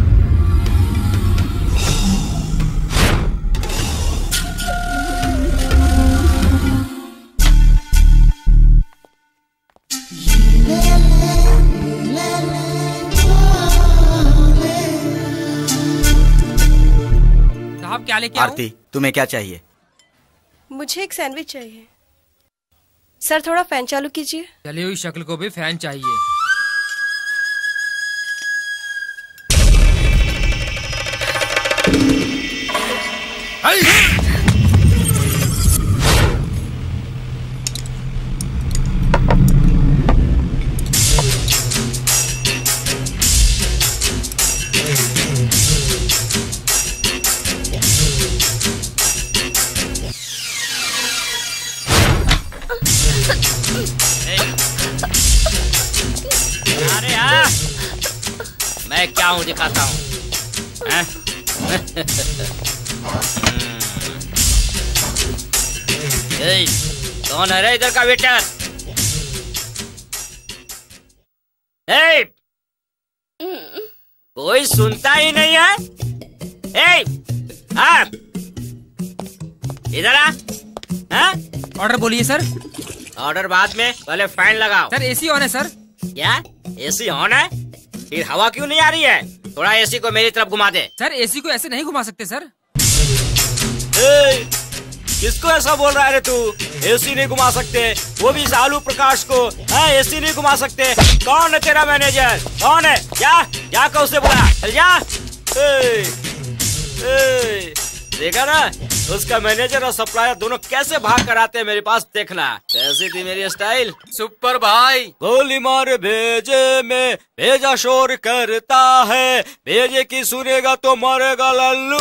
साहब क्या लेके आऊं? आरती, तुम्हें क्या चाहिए? मुझे एक सैंडविच चाहिए। सर थोड़ा फैन चालू कीजिए। चली हुई शक्ल को भी फैन चाहिए। अरे यार, मैं क्या हूँ दिखाता हूँ। कौन है रे इधर का वेटर? कोई सुनता ही नहीं है। आप इधर आ। ऑर्डर बोलिए सर। ऑर्डर बाद में, पहले फैन लगाओ। सर एसी ऑन है सर। क्या एसी ऑन है? फिर हवा क्यों नहीं आ रही है? थोड़ा एसी को मेरी तरफ घुमा दे। सर एसी को ऐसे नहीं घुमा सकते सर। किसको ऐसा बोल रहा है रे तू? एसी नहीं घुमा सकते, वो भी इस आलू प्रकाश को। एसी नहीं घुमा सकते। कौन है तेरा मैनेजर? कौन है? जा कर उसे बुला। चल जा। देखा ना, उसका मैनेजर और सप्लायर दोनों कैसे भाग कर आते हैं मेरे पास। देखना कैसी थी मेरी स्टाइल। सुपर भाई। गोली मार भेजे में भेजा शोर करता है, भेजे की सुनेगा तो मरेगा लल्लू।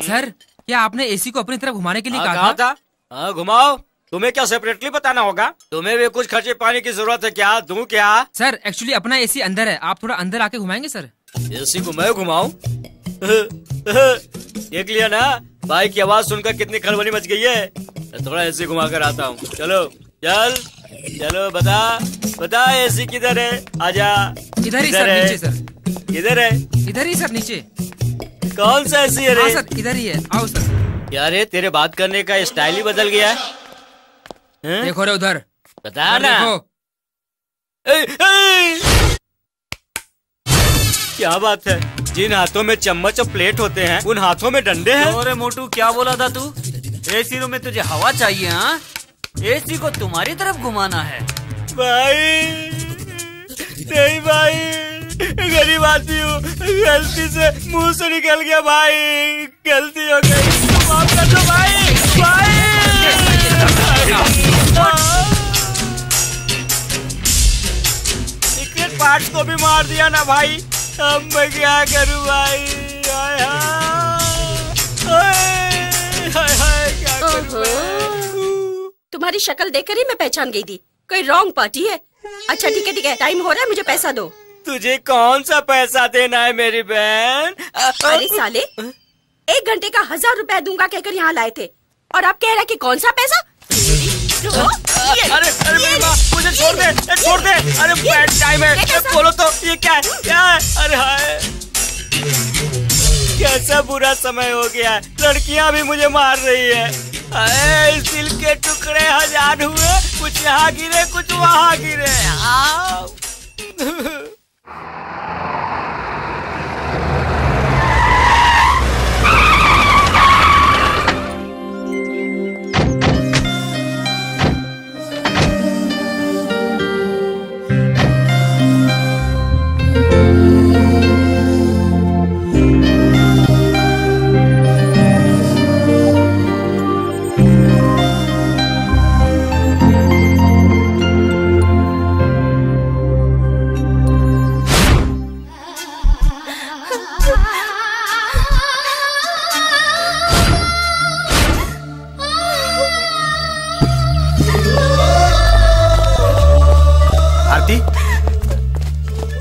सर क्या आपने एसी को अपनी तरफ घुमाने के लिए कहा था? हाँ घुमाओ। तुम्हें क्या सेपरेटली बताना होगा? तुम्हें भी कुछ खर्चे पानी की जरूरत है क्या? दूं क्या? सर एक्चुअली अपना एसी अंदर है, आप थोड़ा अंदर आके घुमाएंगे सर। एसी को मैं घुमाऊं? देख लिया ना भाई की आवाज सुनकर कितनी खलबली मच गई है। थोड़ा एसी घुमा कर आता हूँ। चलो चलो बता एसी किधर है? आजा। इधर ही सर, नीचे सर। किधर है? इधर ही सर, नीचे। कौन सा एसी है रे? हाँ सर इधर ही है, आओ सर। यार तेरे बात करने का स्टाइल ही बदल गया है। देखो रे उधर, बता ना। देखो। क्या बात है? जिन हाथों में चम्मच और प्लेट होते हैं उन हाथों में डंडे हैं। अरे मोटू क्या बोला था तू? एसी रूम में तुझे हवा चाहिए? हाँ, एसी को तुम्हारी तरफ घुमाना है। भाई नहीं भाई, गरीब आदमी हूँ, गलती से मुंह से निकल गया भाई, गलती हो गई, माफ कर दो भाई। सीक्रेट पार्ट्स को भी मार दिया ना भाई, अब मैं क्या करूँ भाई? क्या करूँ? तुम्हारी शक्ल देखकर ही मैं पहचान गई थी, कोई रॉन्ग पार्टी है। अच्छा ठीक है, टाइम हो रहा है, मुझे पैसा दो। तुझे कौन सा पैसा देना है मेरी बहन? अरे साले, 1 घंटे का 1000 रुपया दूंगा कहकर यहाँ लाए थे, और आप कह रहे हैं कि कौन सा पैसा? अरे मेरी माँ, मुझे छोड़ दे। अरे बैड टाइम है, बोलो तो ये क्या है? अरे हाय, कैसा बुरा समय हो गया, लड़कियाँ भी मुझे मार रही है। इस दिल के टुकड़े 1000 हुए, कुछ यहाँ गिरे कुछ वहाँ गिरे।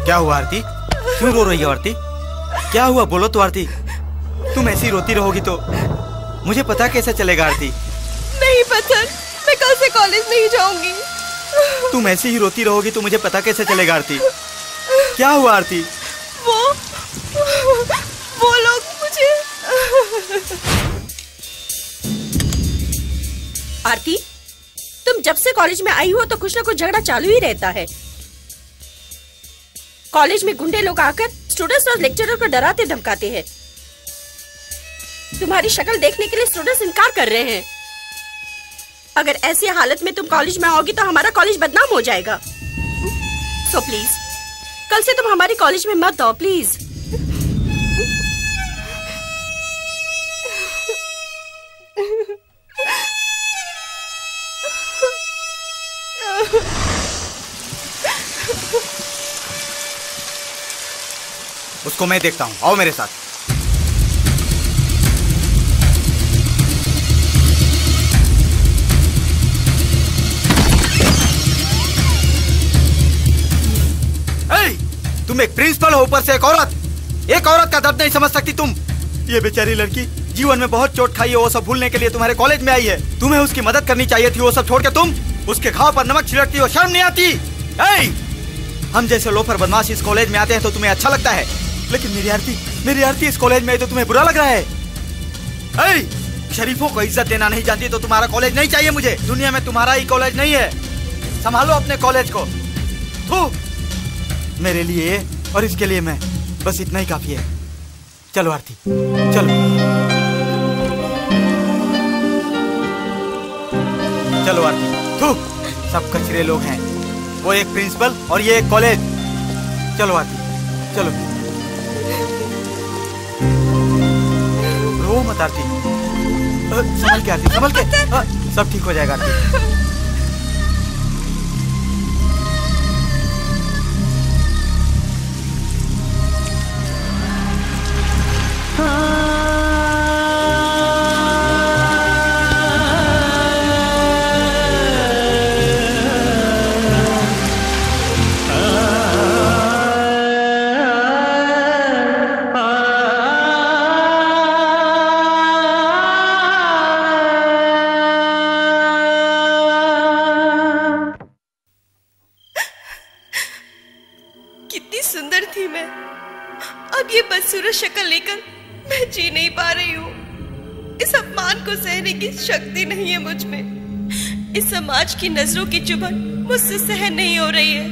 क्या हुआ आरती? क्यों रो रही हो आरती? क्या हुआ बोलो तो आरती। तुम ऐसी रोती रहोगी तो मुझे पता कैसे चलेगा आरती? नहीं पत्थर, मैं कल से कॉलेज नहीं जाऊंगी। तुम ऐसी ही रोती रहोगी तो मुझे पता कैसे चलेगा आरती? क्या हुआ आरती? वो लोग मुझे। आरती, तुम जब से कॉलेज में आई हो तो कुछ ना कुछ झगड़ा चालू ही रहता है। कॉलेज में गुंडे लोग आकर स्टूडेंट्स और लेक्चरर को डराते धमकाते हैं। तुम्हारी शक्ल देखने के लिए स्टूडेंट्स इनकार कर रहे हैं। अगर ऐसी हालत में तुम कॉलेज में आओगी तो हमारा कॉलेज बदनाम हो जाएगा। सो प्लीज कल से तुम हमारी कॉलेज में मत आओ प्लीज। उसको मैं देखता हूँ, आओ मेरे साथ। तुम एक प्रिंसिपल हो, ऊपर से एक औरत का दर्द नहीं समझ सकती तुम। ये बेचारी लड़की जीवन में बहुत चोट खाई है, वो सब भूलने के लिए तुम्हारे कॉलेज में आई है। तुम्हें उसकी मदद करनी चाहिए थी, वो सब छोड़ के तुम उसके घाव पर नमक छिड़कती हो। शर्म नहीं आती? हम जैसे लोफर बदमाश इस कॉलेज में आते हैं तो तुम्हें अच्छा लगता है, लेकिन मेरी आरती इस कॉलेज में आई तो तुम्हें बुरा लग रहा है। शरीफों को इज्जत देना नहीं जानती तो तुम्हारा कॉलेज नहीं चाहिए मुझे। दुनिया में तुम्हारा ही कॉलेज नहीं है। संभालो अपने कॉलेज को। मेरे लिए और इसके लिए मैं, बस इतना ही काफी है। चलो आरती, चलो चलो आरती। सब कचरे लोग हैं, वो एक प्रिंसिपल और ये एक कॉलेज। चलो आरती, चलो। रो मत आरती, संभल के आरती, संभल के। सब ठीक हो जाएगा आरती। शक्ल लेकर मैं जी नहीं पा रही हूँ। इस अपमान को सहने की शक्ति नहीं है मुझ में। इस समाज की नजरों की चुभन मुझसे सहन नहीं हो रही है।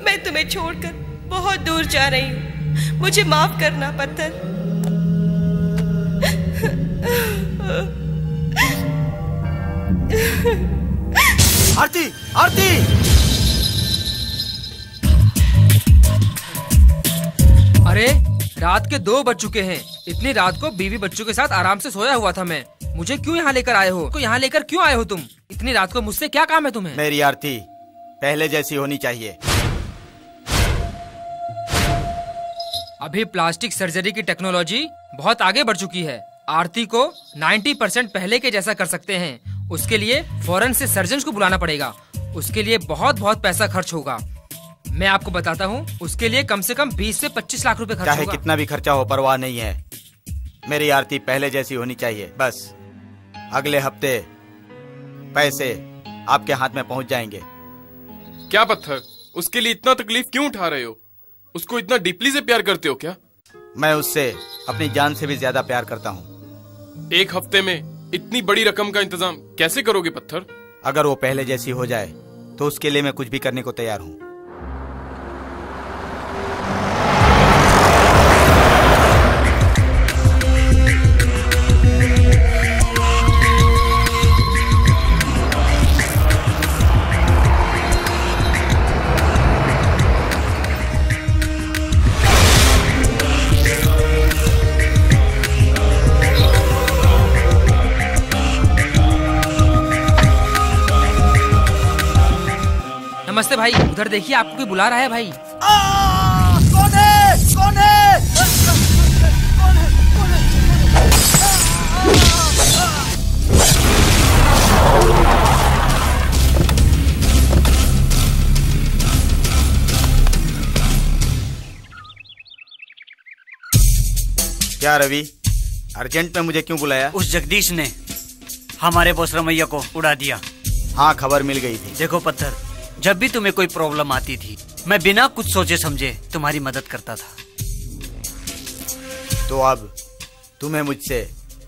मैं तुम्हें छोड़कर बहुत दूर जा रही हूँ। मुझे माफ करना पत्थर। आरती, आरती! अरे रात के 2 बज चुके हैं। इतनी रात को बीवी बच्चों के साथ आराम से सोया हुआ था मैं। मुझे क्यों यहाँ लेकर आए हो? यहाँ लेकर क्यों आए हो तुम? इतनी रात को मुझसे क्या काम है तुम्हें? मेरी आरती पहले जैसी होनी चाहिए। अभी प्लास्टिक सर्जरी की टेक्नोलॉजी बहुत आगे बढ़ चुकी है। आरती को 90% पहले के जैसा कर सकते हैं। उसके लिए फौरन से सर्जन को बुलाना पड़ेगा। उसके लिए बहुत पैसा खर्च होगा। मैं आपको बताता हूँ, उसके लिए कम से कम 20 से 25 लाख रुपए खर्च होगा। चाहे कितना भी खर्चा हो परवाह नहीं है। मेरी आरती पहले जैसी होनी चाहिए। बस अगले हफ्ते पैसे आपके हाथ में पहुंच जाएंगे। क्या पत्थर, उसके लिए इतना तकलीफ क्यों उठा रहे हो? उसको इतना डीपली से प्यार करते हो क्या? मैं उससे अपनी जान से भी ज्यादा प्यार करता हूँ। 1 हफ्ते में इतनी बड़ी रकम का इंतजाम कैसे करोगे पत्थर? अगर वो पहले जैसी हो जाए तो उसके लिए मैं कुछ भी करने को तैयार हूँ। नमस्ते भाई, उधर देखिए आपको कोई बुला रहा है भाई। कौन है? कौन है? क्या रवि, अर्जेंट में मुझे क्यों बुलाया? उस जगदीश ने हमारे बॉस रमैया को उड़ा दिया। हाँ, खबर मिल गई थी। देखो पत्थर, जब भी तुम्हें कोई प्रॉब्लम आती थी, मैं बिना कुछ सोचे समझे तुम्हारी मदद करता था। तो अब तुम्हें मुझसे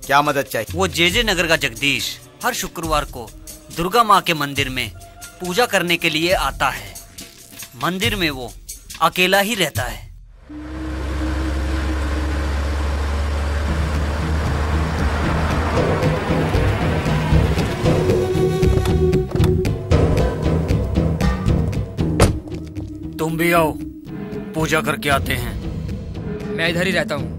क्या मदद चाहिए? वो जे नगर का जगदीश हर शुक्रवार को दुर्गा माँ के मंदिर में पूजा करने के लिए आता है। मंदिर में वो अकेला ही रहता है। तुम भी आओ, पूजा करके आते हैं। मैं इधर ही रहता हूँ।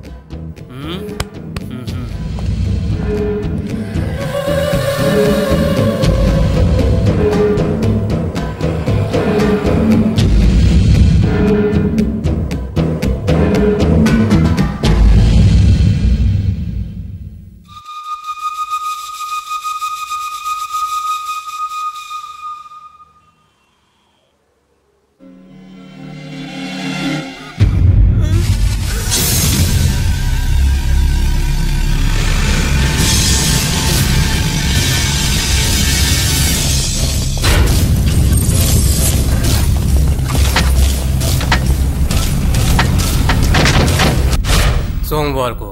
सोमवार को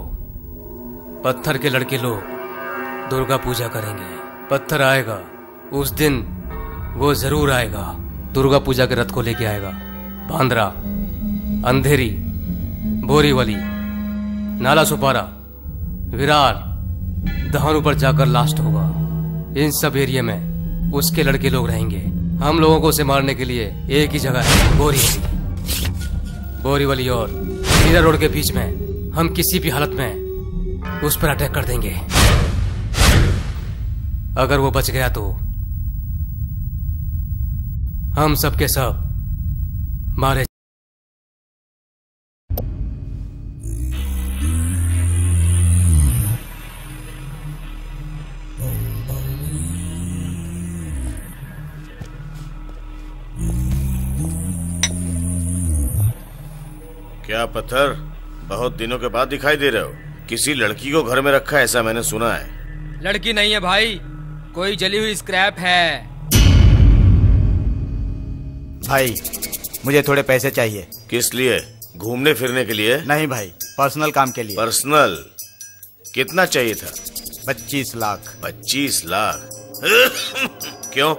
पत्थर के लड़के लोग दुर्गा पूजा करेंगे। पत्थर आएगा, उस दिन वो जरूर आएगा। दुर्गा पूजा के रथ को लेके आएगा। बांद्रा, अंधेरी, बोरीवली, नाला सुपारा, विरार, दहानू पर जाकर लास्ट होगा। इन सब एरिया में उसके लड़के लोग रहेंगे। हम लोगों को उसे मारने के लिए एक ही जगह है, बोरीवली और मीरा रोड के बीच में हम किसी भी हालत में उस पर अटैक कर देंगे। अगर वो बच गया तो हम सब के सब मारे। क्या पत्थर, बहुत दिनों के बाद दिखाई दे रहे हो? किसी लड़की को घर में रखा है ऐसा मैंने सुना है। लड़की नहीं है भाई, कोई जली हुई स्क्रैप है। भाई, मुझे थोड़े पैसे चाहिए। किस लिए? घूमने फिरने के लिए? नहीं भाई, पर्सनल काम के लिए। पर्सनल? कितना चाहिए था? 25 लाख। 25 लाख? क्यों?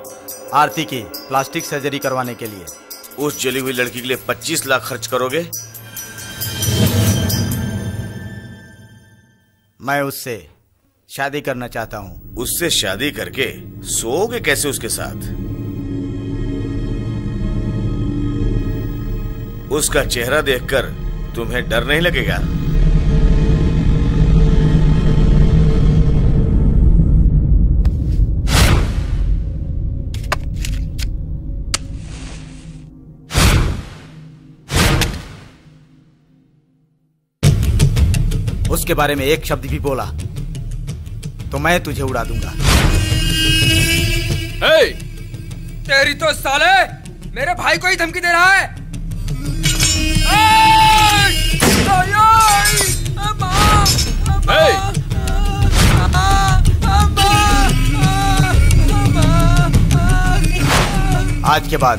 आरती की प्लास्टिक सर्जरी करवाने के लिए। उस जली हुई लड़की के लिए 25 लाख खर्च करोगे? मैं उससे शादी करना चाहता हूँ। उससे शादी करके सोओगे कैसे उसके साथ? उसका चेहरा देखकर तुम्हें डर नहीं लगेगा? उसके बारे में एक शब्द भी बोला तो मैं तुझे उड़ा दूंगा। hey! तेरी तो साले मेरे भाई को ही धमकी दे रहा है। आज के बाद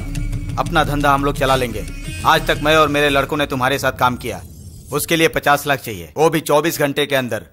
अपना धंधा हम लोग चला लेंगे। आज तक मैं और मेरे लड़कों ने तुम्हारे साथ काम किया, उसके लिए 50 लाख चाहिए, वो भी 24 घंटे के अंदर।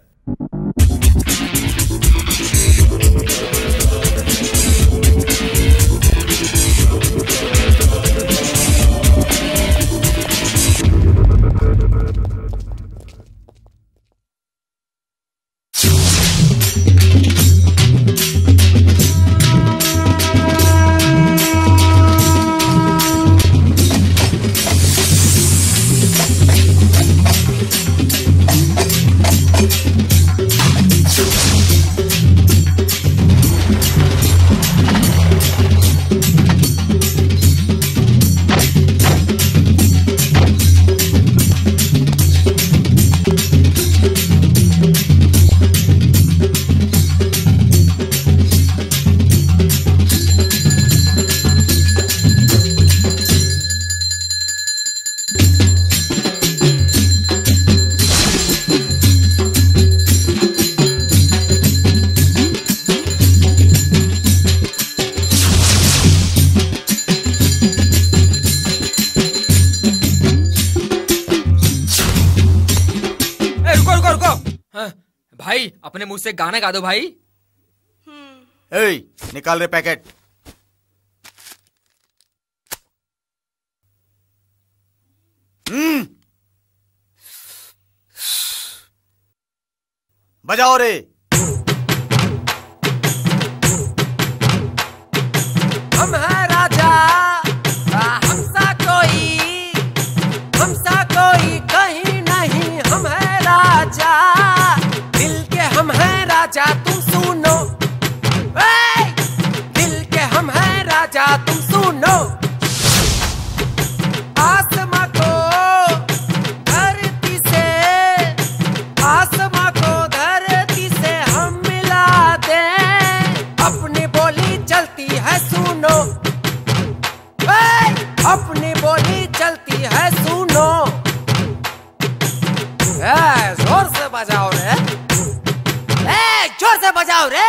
भाई अपने मुंह से गाना गा दो भाई। ए, निकाल रे पैकेट। बजाओ रे। हम है राजा, हमसा कोई कहीं नहीं। हम है राजा, दिल के हम है राजा, तुम सुनो। दिल के हम है राजा, तुम सुनो। आसमां को धरती से, आसमां को धरती से हम मिला दे। अपनी बोली चलती है सुनो, अपनी बोली चलती है सुनो। जोर से बजाओ रे, जोर से बजाओ रे।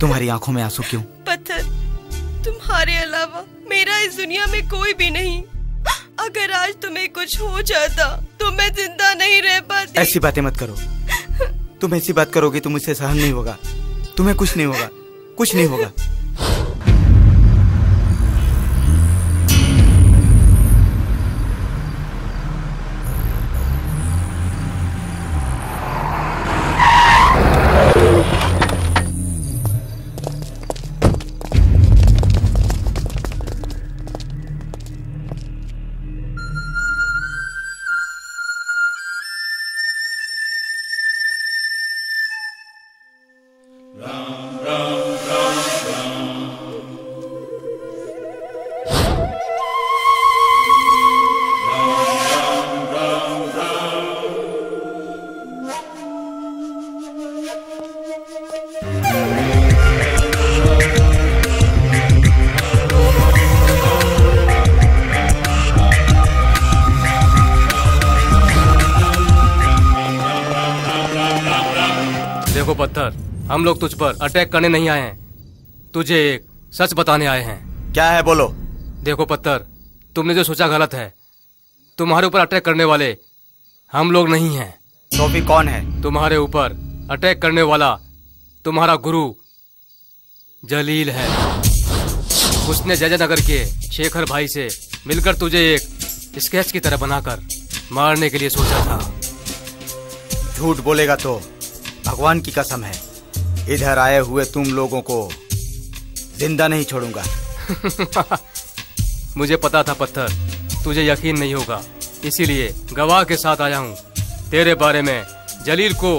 तुम्हारी आंखों में आंसू क्यों? पत्थर, तुम्हारे अलावा मेरा इस दुनिया में कोई भी नहीं। अगर आज तुम्हें कुछ हो जाता तो मैं जिंदा नहीं रह पाती। ऐसी बातें मत करो। तुम ऐसी बात करोगे तो मुझसे सहन नहीं होगा। तुम्हें कुछ नहीं होगा, कुछ नहीं होगा। देखो पत्थर, हम लोग तुझ पर अटैक करने नहीं आए हैं, तुझे एक सच बताने आए हैं। क्या है बोलो। देखो पत्थर, तुमने जो सोचा गलत है। तुम्हारे ऊपर अटैक करने वाले हम लोग नहीं हैं। तो भी कौन है? तुम्हारे ऊपर अटैक करने वाला तुम्हारा गुरु जलील है। उसने जयनगर के शेखर भाई से मिलकर तुझे एक स्केच की तरह बनाकर मारने के लिए सोचा था। झूठ बोलेगा तो भगवान की कसम है, इधर आए हुए तुम लोगों को जिंदा नहीं छोड़ूंगा। मुझे पता था पत्थर, तुझे यकीन नहीं होगा, इसीलिए गवाह के साथ आया हूँ। तेरे बारे में जलील को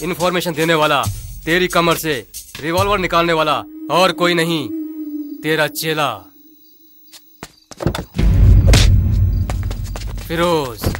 इन्फॉर्मेशन देने वाला, तेरी कमर से रिवॉल्वर निकालने वाला और कोई नहीं, तेरा चेला फिरोज।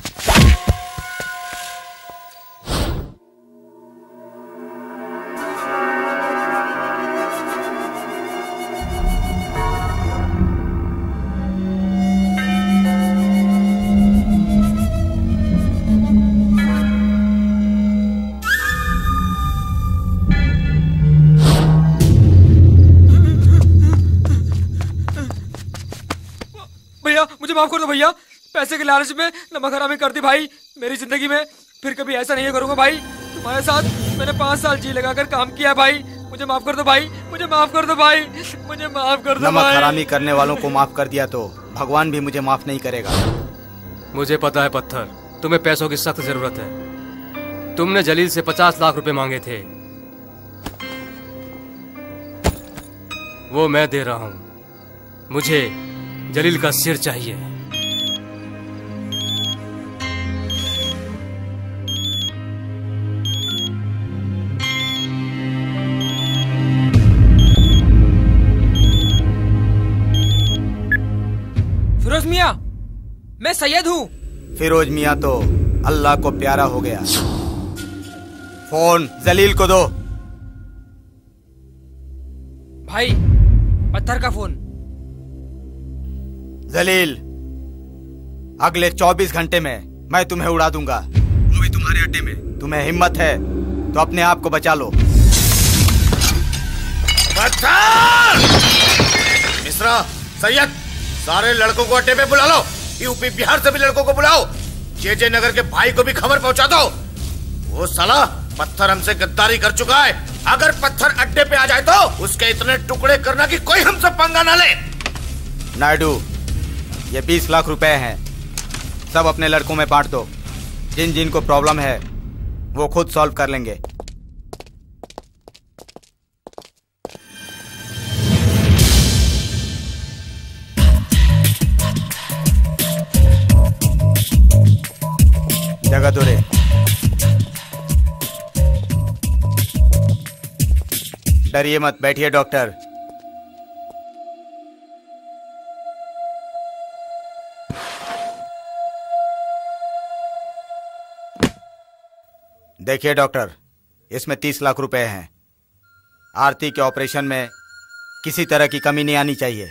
भैया मुझे माफ कर दो भैया, पैसे के लालच में नमक हरामी कर दी भाई मेरी जिंदगी में। फिर कभी ऐसा नहीं करूंगा भाई। तुम्हारे साथ मैंने 5 साल जी लगाकर काम किया भाई। मुझे माफ कर दो भाई, मुझे माफ कर दो भाई, मुझे माफ कर दो। नमक हरामी करने वालों को माफ कर दिया तो भगवान भी मुझे माफ नहीं करेगा। मुझे पता है पत्थर, तुम्हें पैसों की सख्त जरूरत है। तुमने जलील से 50 लाख रुपए मांगे थे, वो मैं दे रहा हूं। मुझे जलील का सिर चाहिए। फिरोज मियाँ, मैं सैयद हूँ। फिरोज मियाँ तो अल्लाह को प्यारा हो गया। फोन जलील को दो। भाई पत्थर का फोन। जलील, अगले 24 घंटे में मैं तुम्हें उड़ा दूंगा, वो भी तुम्हारे अड्डे में। तुम्हें हिम्मत है तो अपने आप को बचा लो। मिश्रा, सैयद, सारे लड़कों को अड्डे पे बुला लो। यूपी बिहार से भी लड़कों को बुलाओ। जे नगर के भाई को भी खबर पहुंचा दो। वो साला पत्थर हमसे गद्दारी कर चुका है। अगर पत्थर अड्डे पे आ जाए तो उसके इतने टुकड़े करना कि कोई हमसे पंगा ना ले। नायडू, ये 20 लाख रुपए हैं, सब अपने लड़कों में बांट दो। जिन जिन को प्रॉब्लम है वो खुद सॉल्व कर लेंगे। जगह दो रे। डरिए मत, बैठिए डॉक्टर। देखिए डॉक्टर, इसमें 30 लाख रुपए हैं। आरती के ऑपरेशन में किसी तरह की कमी नहीं आनी चाहिए।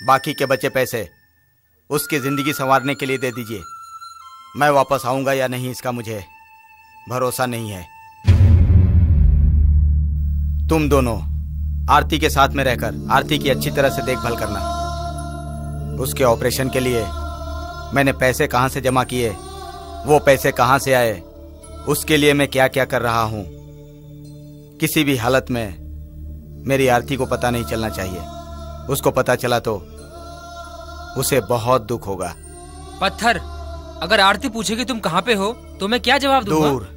बाकी के बचे पैसे उसकी जिंदगी संवारने के लिए दे दीजिए। मैं वापस आऊंगा या नहीं इसका मुझे भरोसा नहीं है। तुम दोनों आरती के साथ में रहकर आरती की अच्छी तरह से देखभाल करना। उसके ऑपरेशन के लिए मैंने पैसे कहां से जमा किए, वो पैसे कहां से आए, उसके लिए मैं क्या क्या कर रहा हूं, किसी भी हालत में मेरी आरती को पता नहीं चलना चाहिए। उसको पता चला तो उसे बहुत दुख होगा। पत्थर, अगर आरती पूछेगी तुम कहाँ पे हो तो मैं क्या जवाब दूंगा? दूर,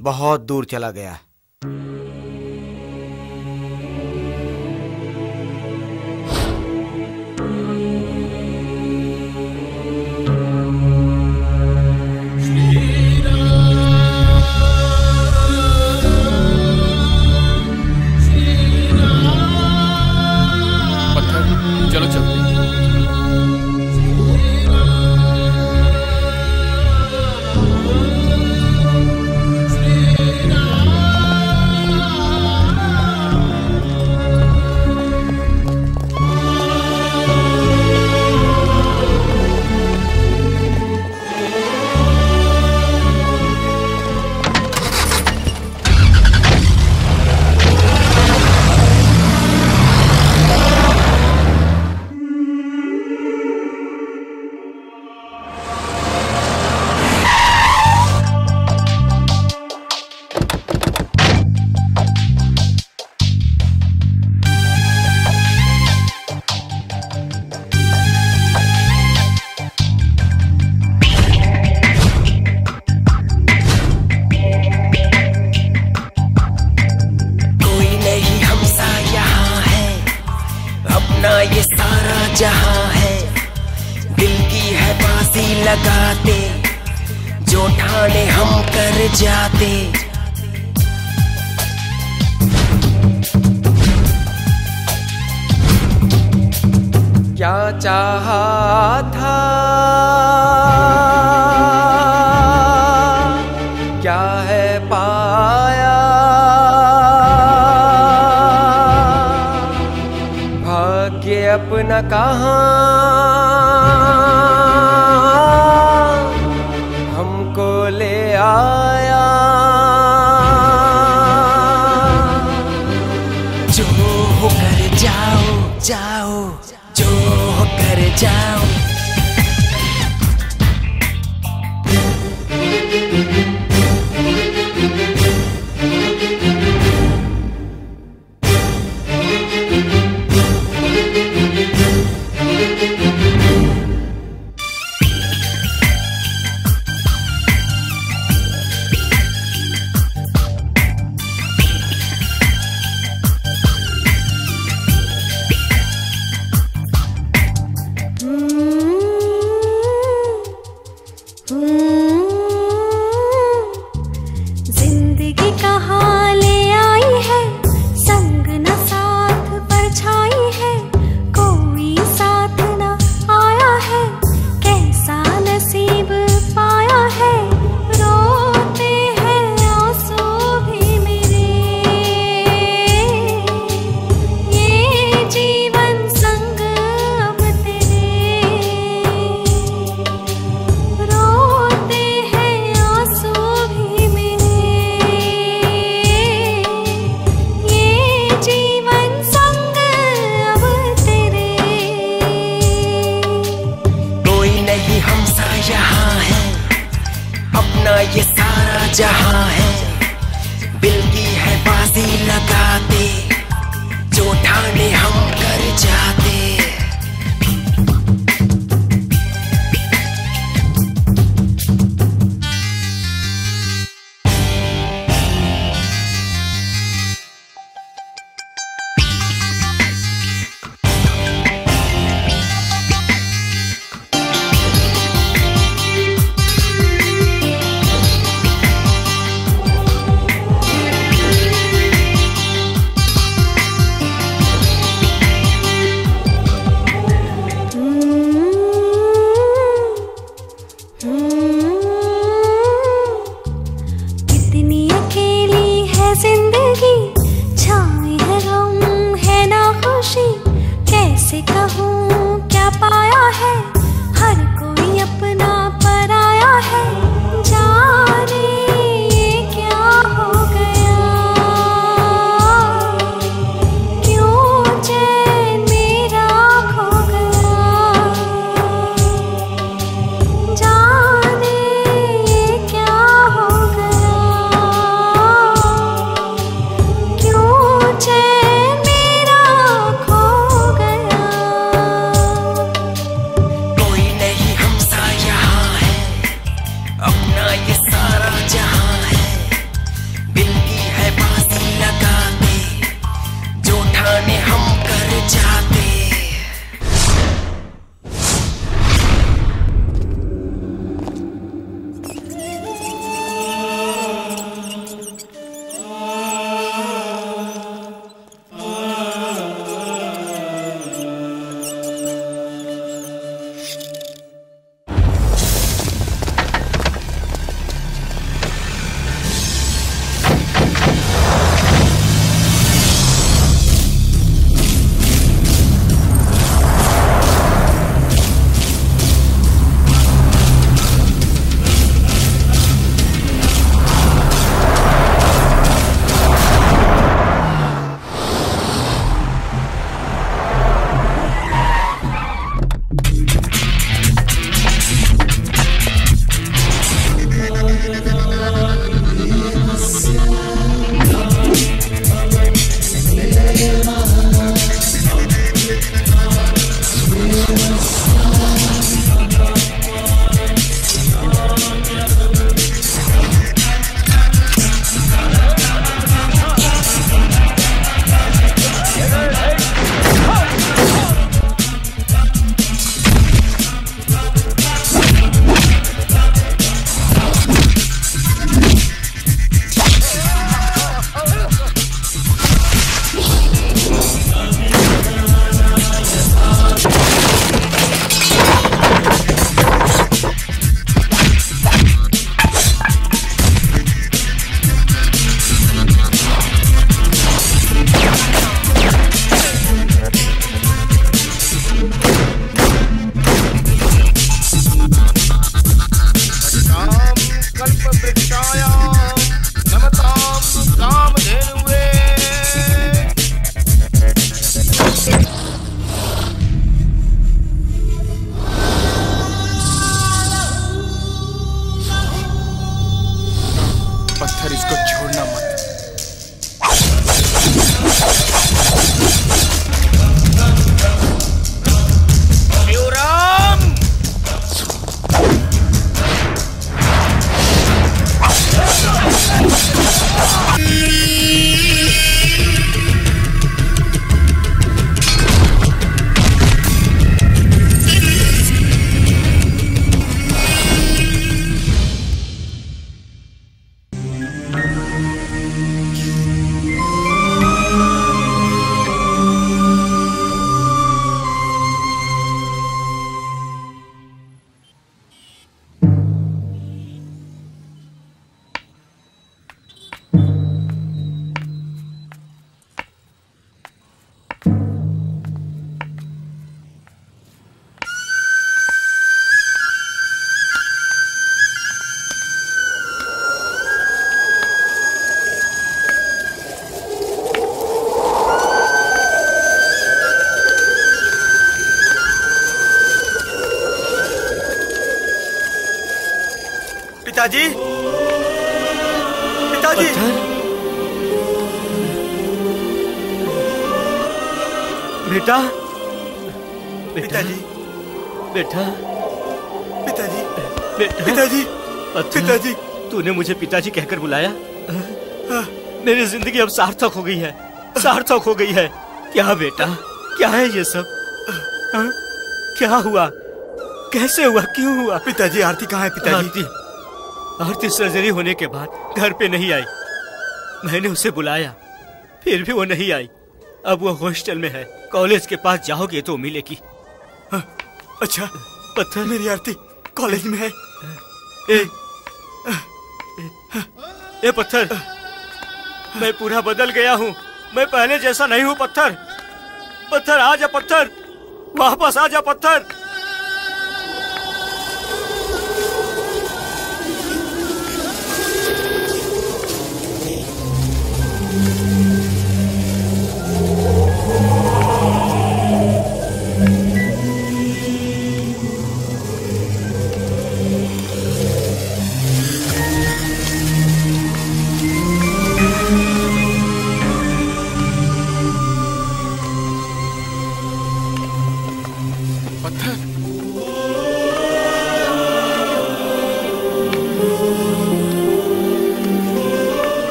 बहुत दूर चला गया। चलो चलो। जहां है, दिल की है बाजी लगाते, जो ठाने हम कर जाते। क्या चाहा था, क्या है पाया, भाग्य अपना कहाँ हमको ले आया। जो होकर जाओ जाओ, जो होकर जाओ। ये सारा जहां है, दिल की है बाजी लगाते, जो ठाने हम कर जाते। पिताजी, पिताजी, बेटा, पिताजी, बेटा, पिताजी, बेटा, पिताजी, पिताजी, तूने मुझे पिताजी कहकर बुलाया। मेरी जिंदगी अब सार्थक हो गई है, सार्थक हो गई है। क्या बेटा, क्या है ये सब? हाँ? क्या हुआ, कैसे हुआ, क्यों हुआ? पिताजी, आरती कहाँ है पिताजी? आरती सर्जरी होने के बाद घर पे नहीं आई। मैंने उसे बुलाया, फिर भी वो नहीं आई। अब वो हॉस्टल में है। कॉलेज के पास जाओगे तो मिलेगी। अच्छा पत्थर, मेरी आरती कॉलेज में है। ए पत्थर, मैं पूरा बदल गया हूँ। मैं पहले जैसा नहीं हूँ। पत्थर, पत्थर आ जा, पत्थर वापस आ जा, पत्थर।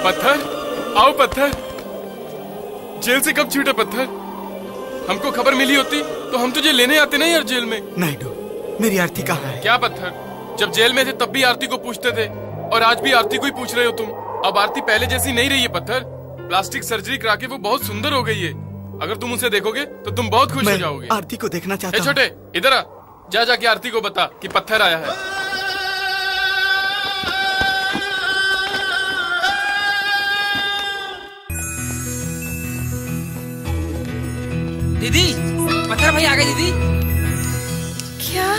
पत्थर, आओ पत्थर। जेल से कब छूटे पत्थर? हमको खबर मिली होती तो हम तुझे लेने आते ना यार जेल में। नायडू, मेरी आरती कहाँ है? क्या पत्थर, जब जेल में थे तब भी आरती को पूछते थे और आज भी आरती को ही पूछ रहे हो तुम। अब आरती पहले जैसी नहीं रही है पत्थर। प्लास्टिक सर्जरी करा के वो बहुत सुंदर हो गई है। अगर तुम उसे देखोगे तो तुम बहुत खुश हो जाओगे। आरती को देखना चाहता हूँ। छोटे, इधर आ। जा जाके आरती को बता कि पत्थर आया है। दीदी, पत्थर भाई आ गए। दीदी क्या?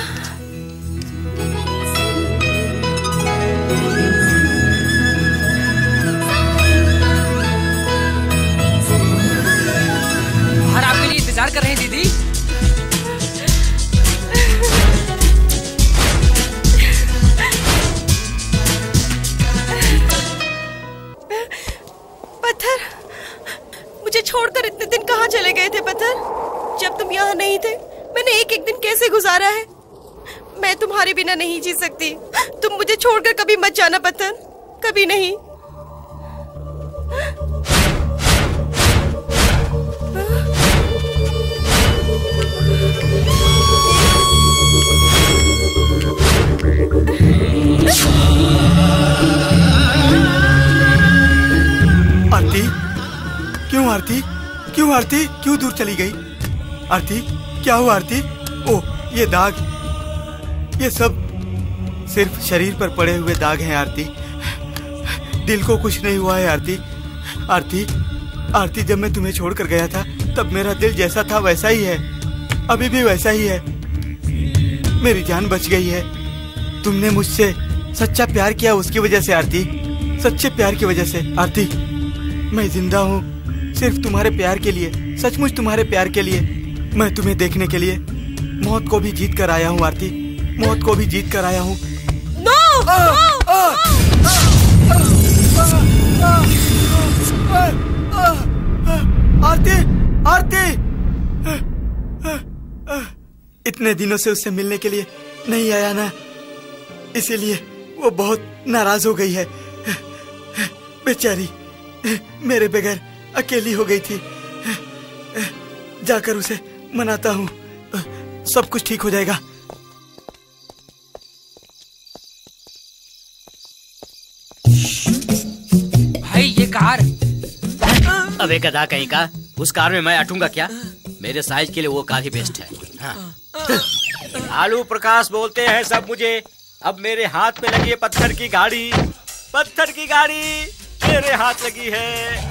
बाहर आपके लिए इंतजार कर रहे हैं दीदी। पत्थर, मुझे छोड़कर इतने दिन कहाँ चले गए थे पत्थर? जब तुम यहाँ नहीं थे मैंने एक एक दिन कैसे गुजारा है। मैं तुम्हारे बिना नहीं जी सकती। तुम मुझे छोड़कर कभी मत जाना पत्थर, कभी नहीं। आरती, क्यों आरती, क्यों आरती, क्यों दूर चली गई? आरती, क्या हुआ आरती? ओ, ये दाग, ये सब सिर्फ शरीर पर पड़े हुए दाग हैं आरती। दिल को कुछ नहीं हुआ है आरती। आरती, आरती, जब मैं तुम्हें छोड़कर गया था तब मेरा दिल जैसा था वैसा ही है, अभी भी वैसा ही है। मेरी जान बच गई है। तुमने मुझसे सच्चा प्यार किया उसकी वजह से आरती, सच्चे प्यार की वजह से। आरती, मैं जिंदा हूँ सिर्फ तुम्हारे प्यार के लिए, सचमुच तुम्हारे प्यार के लिए। मैं तुम्हें देखने के लिए मौत को भी जीत कर आया हूँ आरती, मौत को भी जीत कर आया हूँ। आरती, आरती, इतने दिनों से उससे मिलने के लिए नहीं आया ना, इसीलिए वो बहुत नाराज हो गई है। बेचारी मेरे बगैर अकेली हो गई थी। जाकर उसे मनाता हूँ, सब कुछ ठीक हो जाएगा। भाई ये कार। अबे गधा कहीं का, उस कार में मैं अटूंगा क्या? मेरे साइज के लिए वो कार ही बेस्ट है। हाँ। आलू प्रकाश बोलते हैं सब मुझे। अब मेरे हाथ में लगी है पत्थर की गाड़ी, पत्थर की गाड़ी मेरे हाथ लगी है।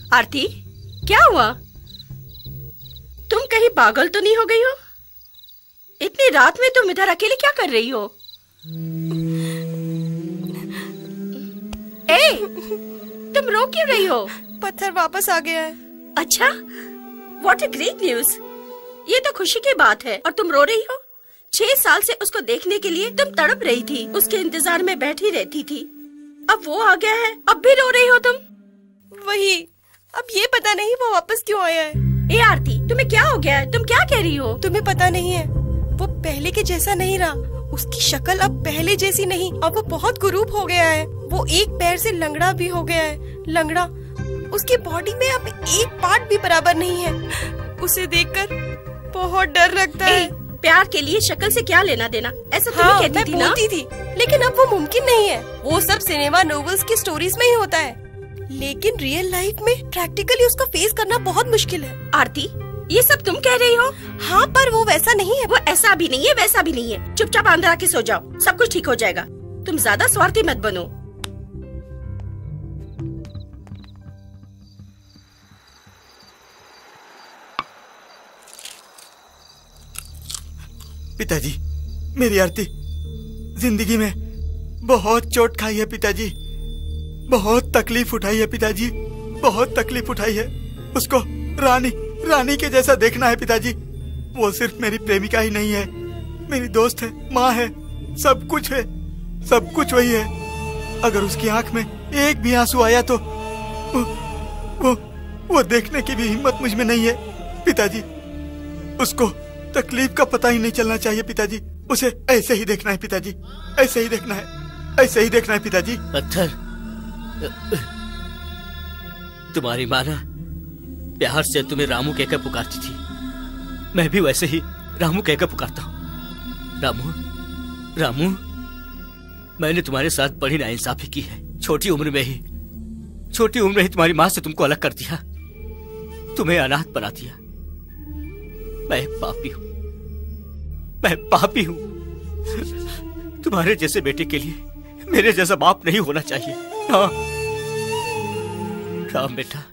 आरती, क्या हुआ? तुम कहीं पागल तो नहीं हो गई हो? इतनी रात में तुम इधर अकेले क्या कर रही हो? ए, तुम रो क्यों रही हो? पत्थर वापस आ गया है। अच्छा, व्हाट अ ग्रेट न्यूज। ये तो खुशी की बात है। और तुम रो रही हो? 6 साल से उसको देखने के लिए तुम तड़प रही थी, उसके इंतजार में बैठी रहती थी। अब वो आ गया है, अब भी रो रही हो तुम? वही, अब ये पता नहीं वो वापस क्यों आया है। ए आरती, तुम्हें क्या हो गया है? तुम क्या कह रही हो? तुम्हें पता नहीं है, वो पहले के जैसा नहीं रहा। उसकी शक्ल अब पहले जैसी नहीं, अब वो बहुत कुरूप हो गया है। वो एक पैर से लंगड़ा भी हो गया है। लंगड़ा, उसकी बॉडी में अब एक पार्ट भी बराबर नहीं है। उसे देखकर बहुत डर लगता है। प्यार के लिए शक्ल से क्या लेना देना, ऐसा तुम कहती थी ना? बोलती थी, लेकिन अब वो मुमकिन नहीं है। वो सब सिनेमा नॉवेल्स की स्टोरीज में ही होता है, लेकिन रियल लाइफ में प्रैक्टिकली उसका फेस करना बहुत मुश्किल है। आरती, ये सब तुम कह रही हो? हाँ, पर वो वैसा नहीं है। वो ऐसा भी नहीं है, वैसा भी नहीं है। चुपचाप अंदर आके सो जाओ, सब कुछ ठीक हो जाएगा। तुम ज्यादा स्वार्थी मत बनो। पिताजी, मेरी आरती जिंदगी में बहुत चोट खाई है पिताजी, बहुत तकलीफ उठाई है पिताजी, बहुत तकलीफ उठाई है। उसको रानी के जैसा देखना है पिताजी। वो सिर्फ मेरी प्रेमिका ही नहीं है, मेरी दोस्त है, माँ है, सब कुछ है, सब कुछ वही है। अगर उसकी आंख में एक भी आंसू आया तो वो देखने की भी हिम्मत मुझ में नहीं है पिताजी। उसको तकलीफ का पता ही नहीं चलना चाहिए पिताजी। उसे ऐसे ही देखना है पिताजी, ऐसे ही देखना है, ऐसे ही देखना है पिताजी। पत्थर, तुम्हारी माँ ना प्यार से तुम्हें रामू कहकर पुकारती थी, मैं भी वैसे ही रामू कहकर पुकारता हूँ। रामू, मैंने तुम्हारे साथ बड़ी नाइंसाफी की है। छोटी उम्र में ही तुम्हारी माँ से तुमको अलग कर दिया, तुम्हें अनाथ बना दिया। मैं एक पापी हूँ, मैं पापी हूँ। तुम्हारे जैसे बेटे के लिए मेरे जैसा बाप नहीं होना चाहिए। हाँ राम बेटा,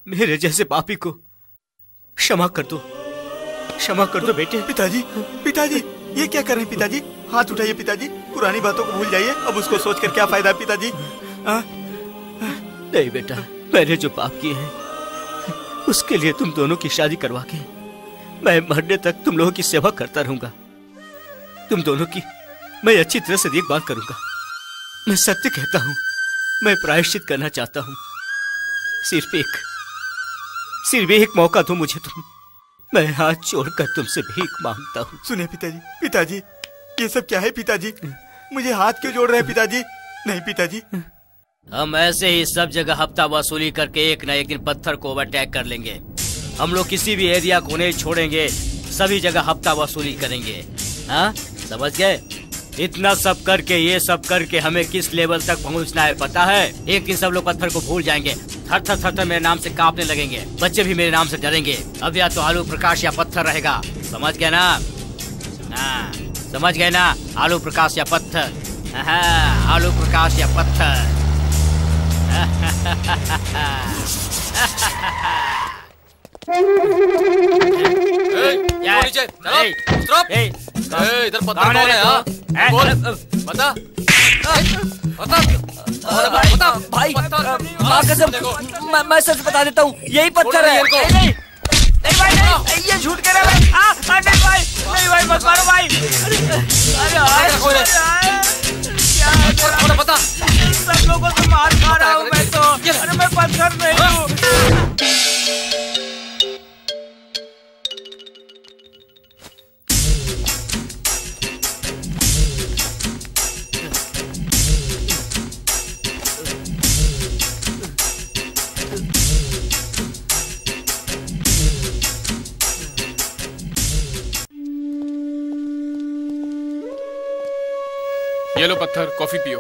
मेरे जैसे पापी को क्षमा कर दो, क्षमा कर दो बेटे। पिताजी, ये क्या कर रहे हैं पिताजी? हाथ उठाइए पिताजी, पुरानी बातों को भूल जाइए। अब उसको सोचकर क्या फायदा पिताजी? नहीं बेटा, मैंने जो पाप किए हैं उसके लिए तुम दोनों की शादी करवा के मैं मरने तक तुम लोगों की सेवा करता रहूंगा। तुम दोनों की मैं अच्छी तरह से देखभाल करूंगा। मैं सत्य कहता हूं, मैं प्रायश्चित करना चाहता हूं। सिर्फ एक मौका दो मुझे तुम, मैं हाथ छोड़कर तुमसे भीख मांगता हूं। सुनिए पिताजी, ये सब क्या है पिताजी? मुझे हाथ क्यों जोड़ रहे हैं पिताजी? नहीं पिताजी, हम ऐसे ही सब जगह हफ्ता वसूली करके एक न एक दिन पत्थर को ओवरटेक कर लेंगे। हम लोग किसी भी एरिया को नहीं छोड़ेंगे, सभी जगह हफ्ता वसूली करेंगे। हाँ, समझ गए? इतना सब करके, ये सब करके हमें किस लेवल तक पहुंचना है पता है? एक दिन सब लोग पत्थर को भूल जाएंगे, थर थर थर थर मेरे नाम से कांपने लगेंगे, बच्चे भी मेरे नाम से डरेंगे। अब या तो आलू प्रकाश या पत्थर रहेगा, समझ गए ना? हाँ, समझ गए ना? आलू प्रकाश या पत्थर। हाँ, आलू प्रकाश या पत्थर। इधर पत्थर कौन है? बोल, बता भाई, माँ कसम, मैं सच बता देता हूँ, यही पत्थर है। नहीं भाई, ये झूठ कह रहा है। नहीं भाई, मत मारो भाई। बता, सब लोगों से मार खा रहा हूँ मैं तो। अरे मैं पत्थर नहीं हूँ। ये लो पत्थर, कॉफी पियो।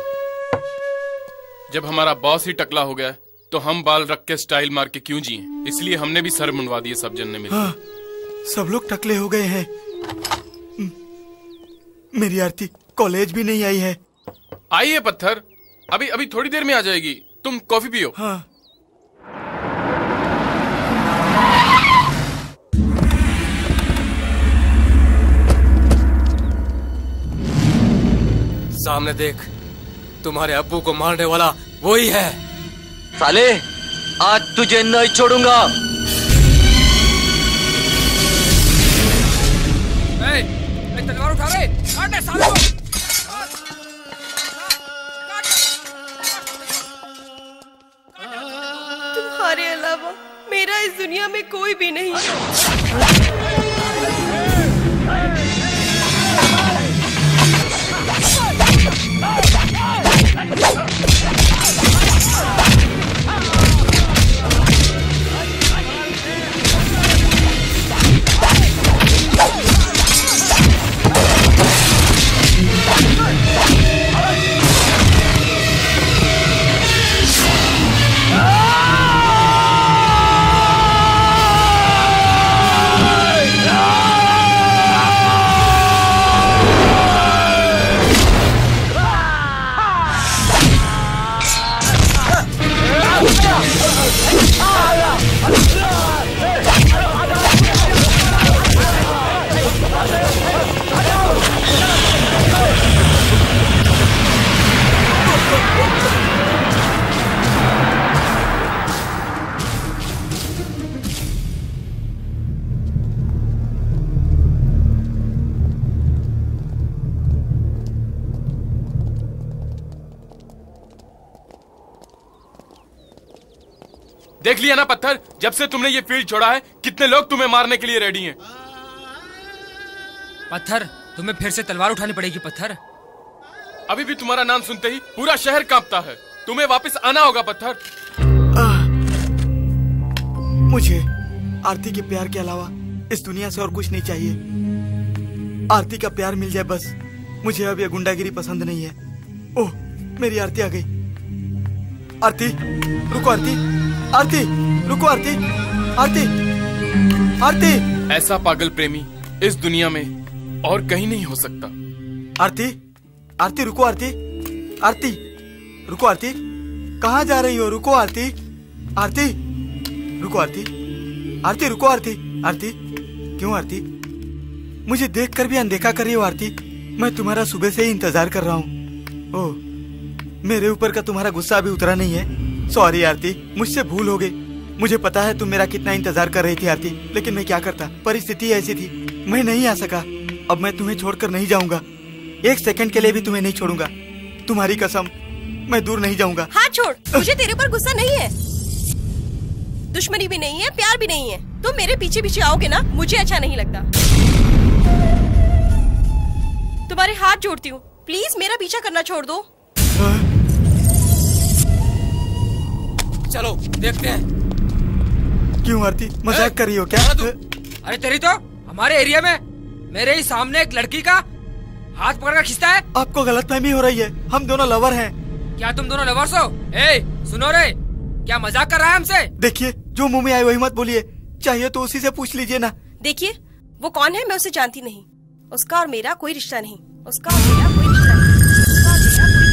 जब हमारा बॉस ही टकला हो गया तो हम बाल रख के स्टाइल मार के क्यों जिए? इसलिए हमने भी सर मुंडवा दिए सब जन ने मिलकर। हाँ, सब लोग टकले हो गए हैं। मेरी आरती कॉलेज भी नहीं आई है। आई है पत्थर, अभी थोड़ी देर में आ जाएगी। तुम कॉफी पियो। हाँ। सामने देख, तुम्हारे अब्बू को मारने वाला वही है। साले, आज तुझे नहीं छोड़ूंगा। तलवार उठा ले, काट दे साले को। तुम्हारे अलावा मेरा इस दुनिया में कोई भी नहीं। देख लिया ना पत्थर, जब से तुमने ये फील्ड छोड़ा है कितने लोग तुम्हें मारने के लिए रेडी हैं। पत्थर, तुम्हें फिर से तलवार उठानी पड़ेगी पत्थर। अभी भी तुम्हारा नाम सुनते ही पूरा शहर कांपता है। तुम्हें वापस आना होगा पत्थर। मुझे आरती के प्यार के अलावा इस दुनिया से और कुछ नहीं चाहिए। आरती का प्यार मिल जाए बस। मुझे अब ये गुंडागिरी पसंद नहीं है। ओह, मेरी आरती आ गई। आरती, रुको आरती, आरती, रुको आरती, आरती, आरती। ऐसा पागल प्रेमी इस दुनिया में और कहीं नहीं हो सकता। आरती, आरती रुको आरती, आरती रुको आरती, कहाँ जा रही हो? रुको आरती, आरती रुको आरती, आरती रुको आरती, आरती क्यों आरती? मुझे देखकर भी अनदेखा कर रही हो आरती? मैं तुम्हारा सुबह से ही इंतजार कर रहा हूँ। ओह, मेरे ऊपर का तुम्हारा गुस्सा अभी उतरा नहीं है। सॉरी आरती, मुझसे भूल हो गई। मुझे पता है तुम मेरा कितना इंतजार कर रही थी आरती, लेकिन मैं क्या करता, परिस्थिति ऐसी थी, मैं नहीं आ सका। अब मैं तुम्हें छोड़कर नहीं जाऊंगा, एक सेकंड के लिए भी तुम्हें नहीं छोड़ूंगा। तुम्हारी कसम, मैं दूर नहीं जाऊंगा। हाथ छोड़, मुझे तेरे पर गुस्सा नहीं है, दुश्मनी भी नहीं है, प्यार भी नहीं है। तुम मेरे पीछे पीछे आओगे ना, मुझे अच्छा नहीं लगता। तुम्हारे हाथ जोड़ती हूँ, प्लीज मेरा पीछा करना छोड़ दो। चलो देखते हैं। क्यों आरती, मजाक कर रही हो क्या? अरे तेरी तो हमारे एरिया में मेरे ही सामने एक लड़की का हाथ पकड़कर खींचता है। आपको गलतफहमी हो रही है, हम दोनों लवर हैं। क्या तुम दोनों लवर्स हो? ए, सुनो रे, क्या मजाक कर रहा है हमसे? देखिए, जो मुंह में आए वही मत बोलिए, चाहिए तो उसी से पूछ लीजिए ना। देखिए, वो कौन है मैं उसे जानती नहीं। उसका और मेरा कोई रिश्ता नहीं, उसका और मेरा कोई रिश्ता नहीं, उसका और मेरा कोई रिश्ता नहीं।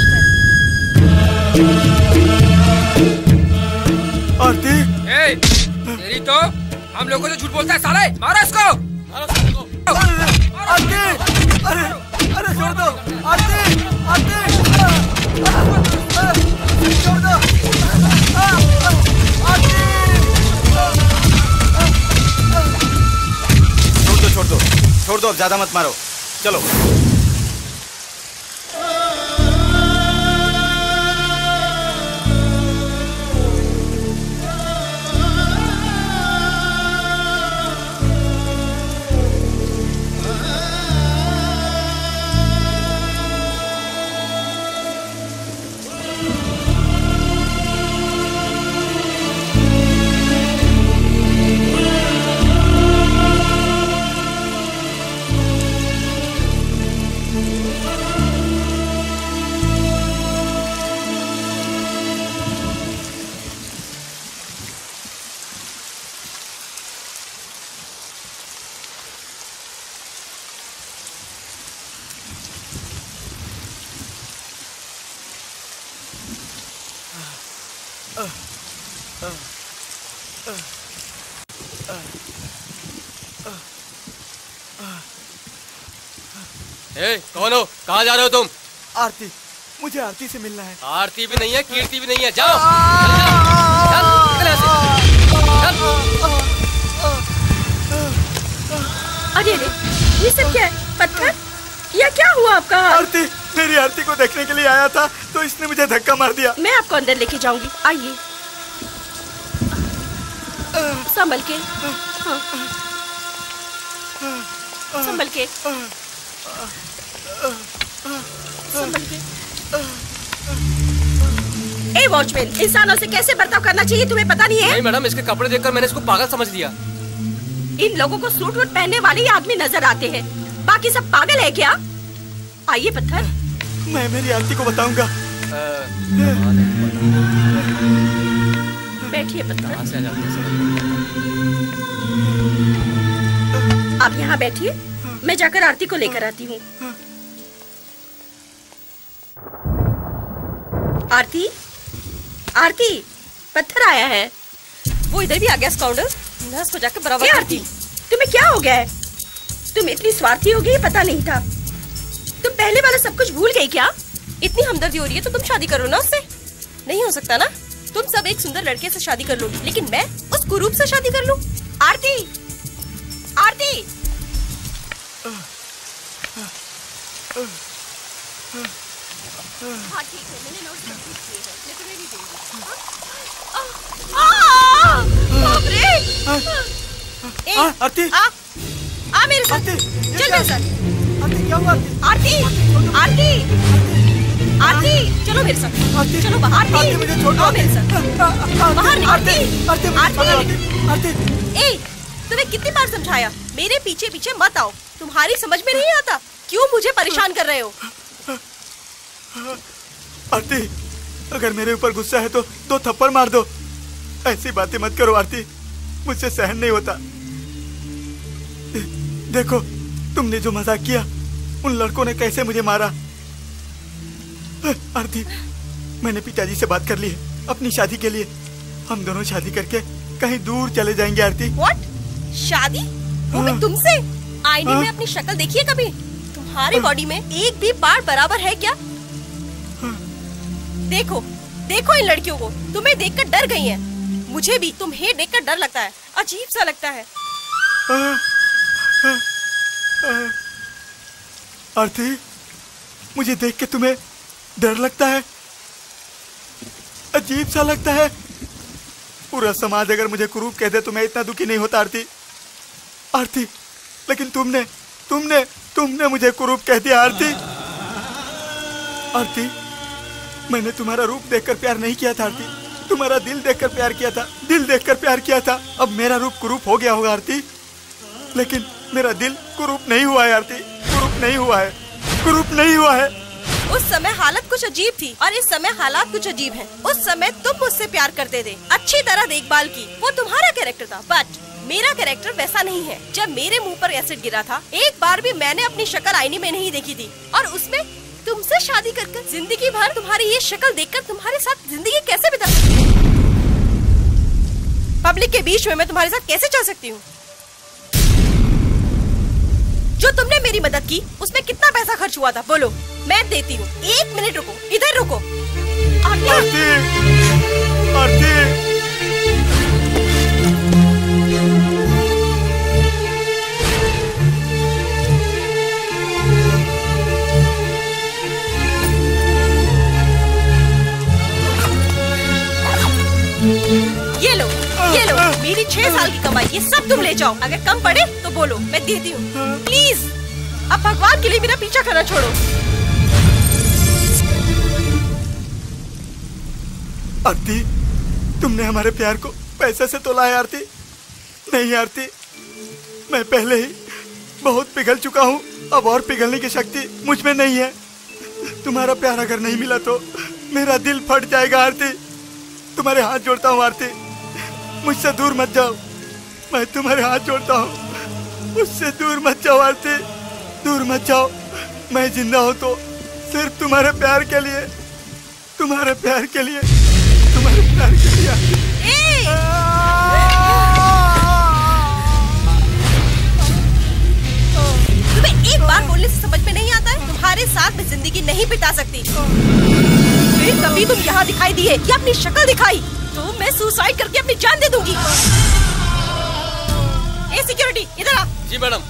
आरती, ए, तेरी तो हम लोगों से झूठ बोलता है साले, मारो इसको। आरती, अरे अरे छोड़ दो आरती, आरती छोड़ दो आरती, छोड़ दो, छोड़ दो, अब ज्यादा मत मारो, चलो। ए, कौन हो? कहाँ जा रहे हो तुम? आरती, मुझे आरती से मिलना है। आरती भी नहीं है, कीर्ति भी नहीं है, जाओ चल, निकल यहाँ से। अरे अरे, ये सब क्या है? पत्थर? यह क्या हुआ आपका? आरती, मेरी आरती को देखने के लिए आया था तो इसने मुझे धक्का मार दिया। मैं आपको अंदर लेके जाऊंगी, आइए। संभल के, हाँ। संभल के, संभल के। ए वॉचमैन, इंसानों से कैसे बर्ताव करना चाहिए तुम्हें पता नहीं है? नहीं मैडम, इसके कपड़े देखकर मैंने इसको पागल समझ लिया। इन लोगों को सूट वूट पहनने वाले ही आदमी नजर आते हैं, बाकी सब पागल है क्या? आइए पत्थर। मैं मेरी आरती को बताऊंगा। बैठिए पत्थर। आप यहाँ बैठिए, मैं जाकर आरती को लेकर आती हूँ। आरती, आरती, पत्थर आया है। वो इधर भी आ गया स्काउंडर। नर्स को जाकर बराबर। आरती, तुम्हें क्या हो गया है? तुम इतनी स्वार्थी हो गई, पता नहीं था। तुम पहले वाला सब कुछ भूल गई क्या? इतनी हमदर्दी हो रही है तो तुम शादी करो ना उससे। नहीं हो सकता ना, तुम सब एक सुंदर लड़के से शादी कर लोगी, लेकिन मैं उस कुरूप से शादी कर लूं। आरती, आरती। हाँ ठीक है, मैंने नोट्स लिख दिए हैं, मैं तुम्हें भी दूंगी। बाप रे! आरती, आ मेरे साथ, चल मेरे साथ। आरती क्या हुआ? आरती, आरती, आरती, चलो मेरे साथ, चलो बाहर। आरती मुझे छोड़ दो, आओ मेरे साथ, बाहर निकल। आरती, आरती। ए, तुम्हें कितनी बार समझाया, मेरे पीछे पीछे मत आओ, तुम्हारी समझ में नहीं आता, क्यों मुझे परेशान कर रहे हो? आरती, अगर मेरे ऊपर गुस्सा है तो 2 थप्पड़ मार दो। ऐसी बातें मत करो आरती, मुझसे सहन नहीं होता। देखो, तुमने जो मजाक किया, उन लड़कों ने कैसे मुझे मारा। आरती, मैंने पिताजी से बात कर ली है अपनी शादी के लिए। हम दोनों शादी करके कहीं दूर चले जाएंगे। आरती, व्हाट? शादी? वो भी तुमसे? आईने में अपनी शक्ल देखी है कभी? तुम्हारी बॉडी में एक भी बार बराबर है क्या? देखो, देखो इन लड़कियों को, तुम्हें देखकर डर गई हैं। मुझे भी तुम्हें देखकर डर लगता है, अजीब सा लगता है। आरती, मुझे देख के तुम्हें डर लगता है, अजीब सा लगता है। पूरा समाज अगर मुझे कुरूप कह दे तो मैं इतना दुखी नहीं होता आरती। आरती, लेकिन तुमने मुझे कुरूप कह दिया। आरती, आरती, मैंने तुम्हारा रूप देखकर प्यार नहीं किया था आरती, तुम्हारा दिल देखकर प्यार किया था, दिल देखकर प्यार किया था। अब मेरा रूप कुरूप हो गया होगा आरती, लेकिन मेरा दिल कुरूप नहीं हुआ है आरती, कुरूप नहीं हुआ है, कुरूप नहीं हुआ है। उस समय हालत कुछ अजीब थी और इस समय हालात कुछ अजीब हैं। उस समय तुम मुझसे प्यार करते थे, अच्छी तरह देखभाल की, वो तुम्हारा कैरेक्टर था, बट मेरा कैरेक्टर वैसा नहीं है। जब मेरे मुंह पर एसिड गिरा था, एक बार भी मैंने अपनी शक्ल आईने में नहीं देखी थी, और उसमें तुमसे शादी कर जिंदगी भर तुम्हारी ये शक्ल देखकर तुम्हारे साथ जिंदगी कैसे बिता सकती हूँ? पब्लिक के बीच में मैं तुम्हारे साथ कैसे चल सकती हूँ? जो तुमने मेरी मदद की उसमें कितना पैसा खर्च हुआ था बोलो, मैं देती हूँ। 1 मिनट रुको, इधर रुको। आरती, आरती। ये लो, मेरी 6 साल की कमाई, ये सब तुम ले जाओ। अगर कम पड़े तो बोलो, मैं देती हूँ। प्लीज, अब भगवान के लिए मेरा पीछा करना छोड़ो। आरती, तुमने हमारे प्यार को पैसे से तोला है आरती? नहीं आरती, मैं पहले ही बहुत पिघल चुका हूँ, अब और पिघलने की शक्ति मुझ में नहीं है। तुम्हारा प्यार अगर नहीं मिला तो मेरा दिल फट जाएगा आरती। तुम्हारे हाथ जोड़ता हूँ आरती, मुझसे दूर मत जाओ, मैं तुम्हारे हाथ जोड़ता हूँ, मुझसे दूर मत जाओ आरती, दूर मत जाओ। मैं जिंदा हूँ तो सिर्फ तुम्हारे प्यार के लिए, तुम्हारे प्यार के लिए, तुम्हारे प्यार के लिए। तुम्हें एक बार बोलने से समझ में नहीं आता है? तुम्हारे साथ मैं जिंदगी नहीं बिता सकती। तरह दिखाई दिए या अपनी शक्ल दिखाई तो मैं सुसाइड करके अपनी जान दे दूंगी। ए सिक्योरिटी, इधर आ। जी मैडम।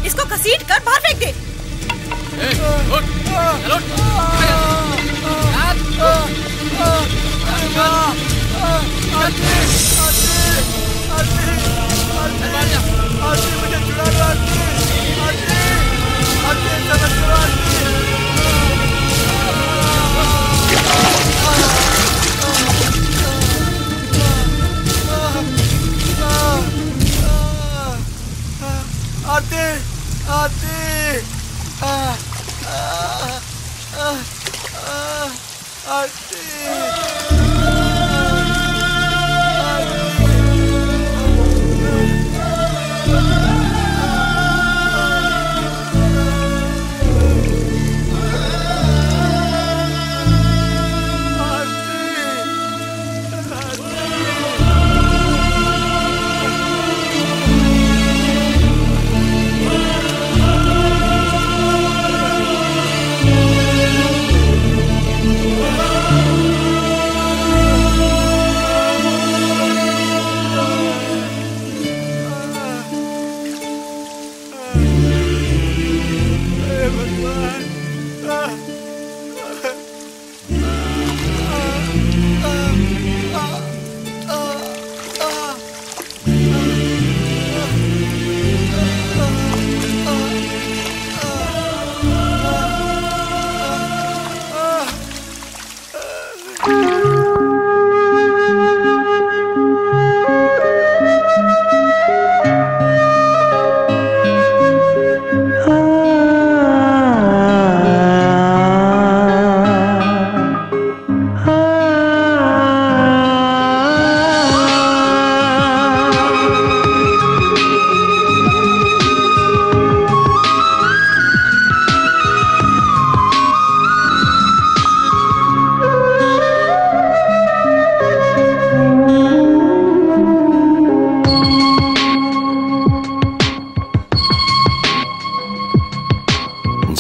इसको घसीट कर बाहर फेंक दे। आरती, आरती,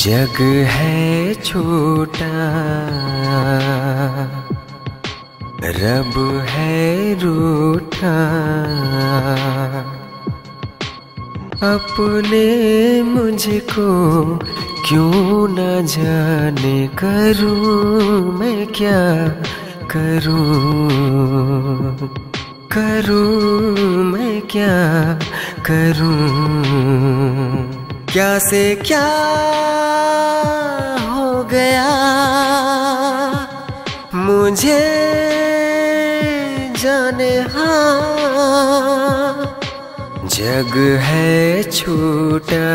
जग है छोटा, रब है रूठा, अपने मुझको क्यों न जाने, करूं मैं क्या करूं, करूं मैं क्या करूं, क्या से क्या हो गया मुझे जाने, हाँ जग है छोटा,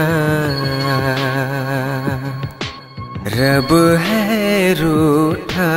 रब है रूठा।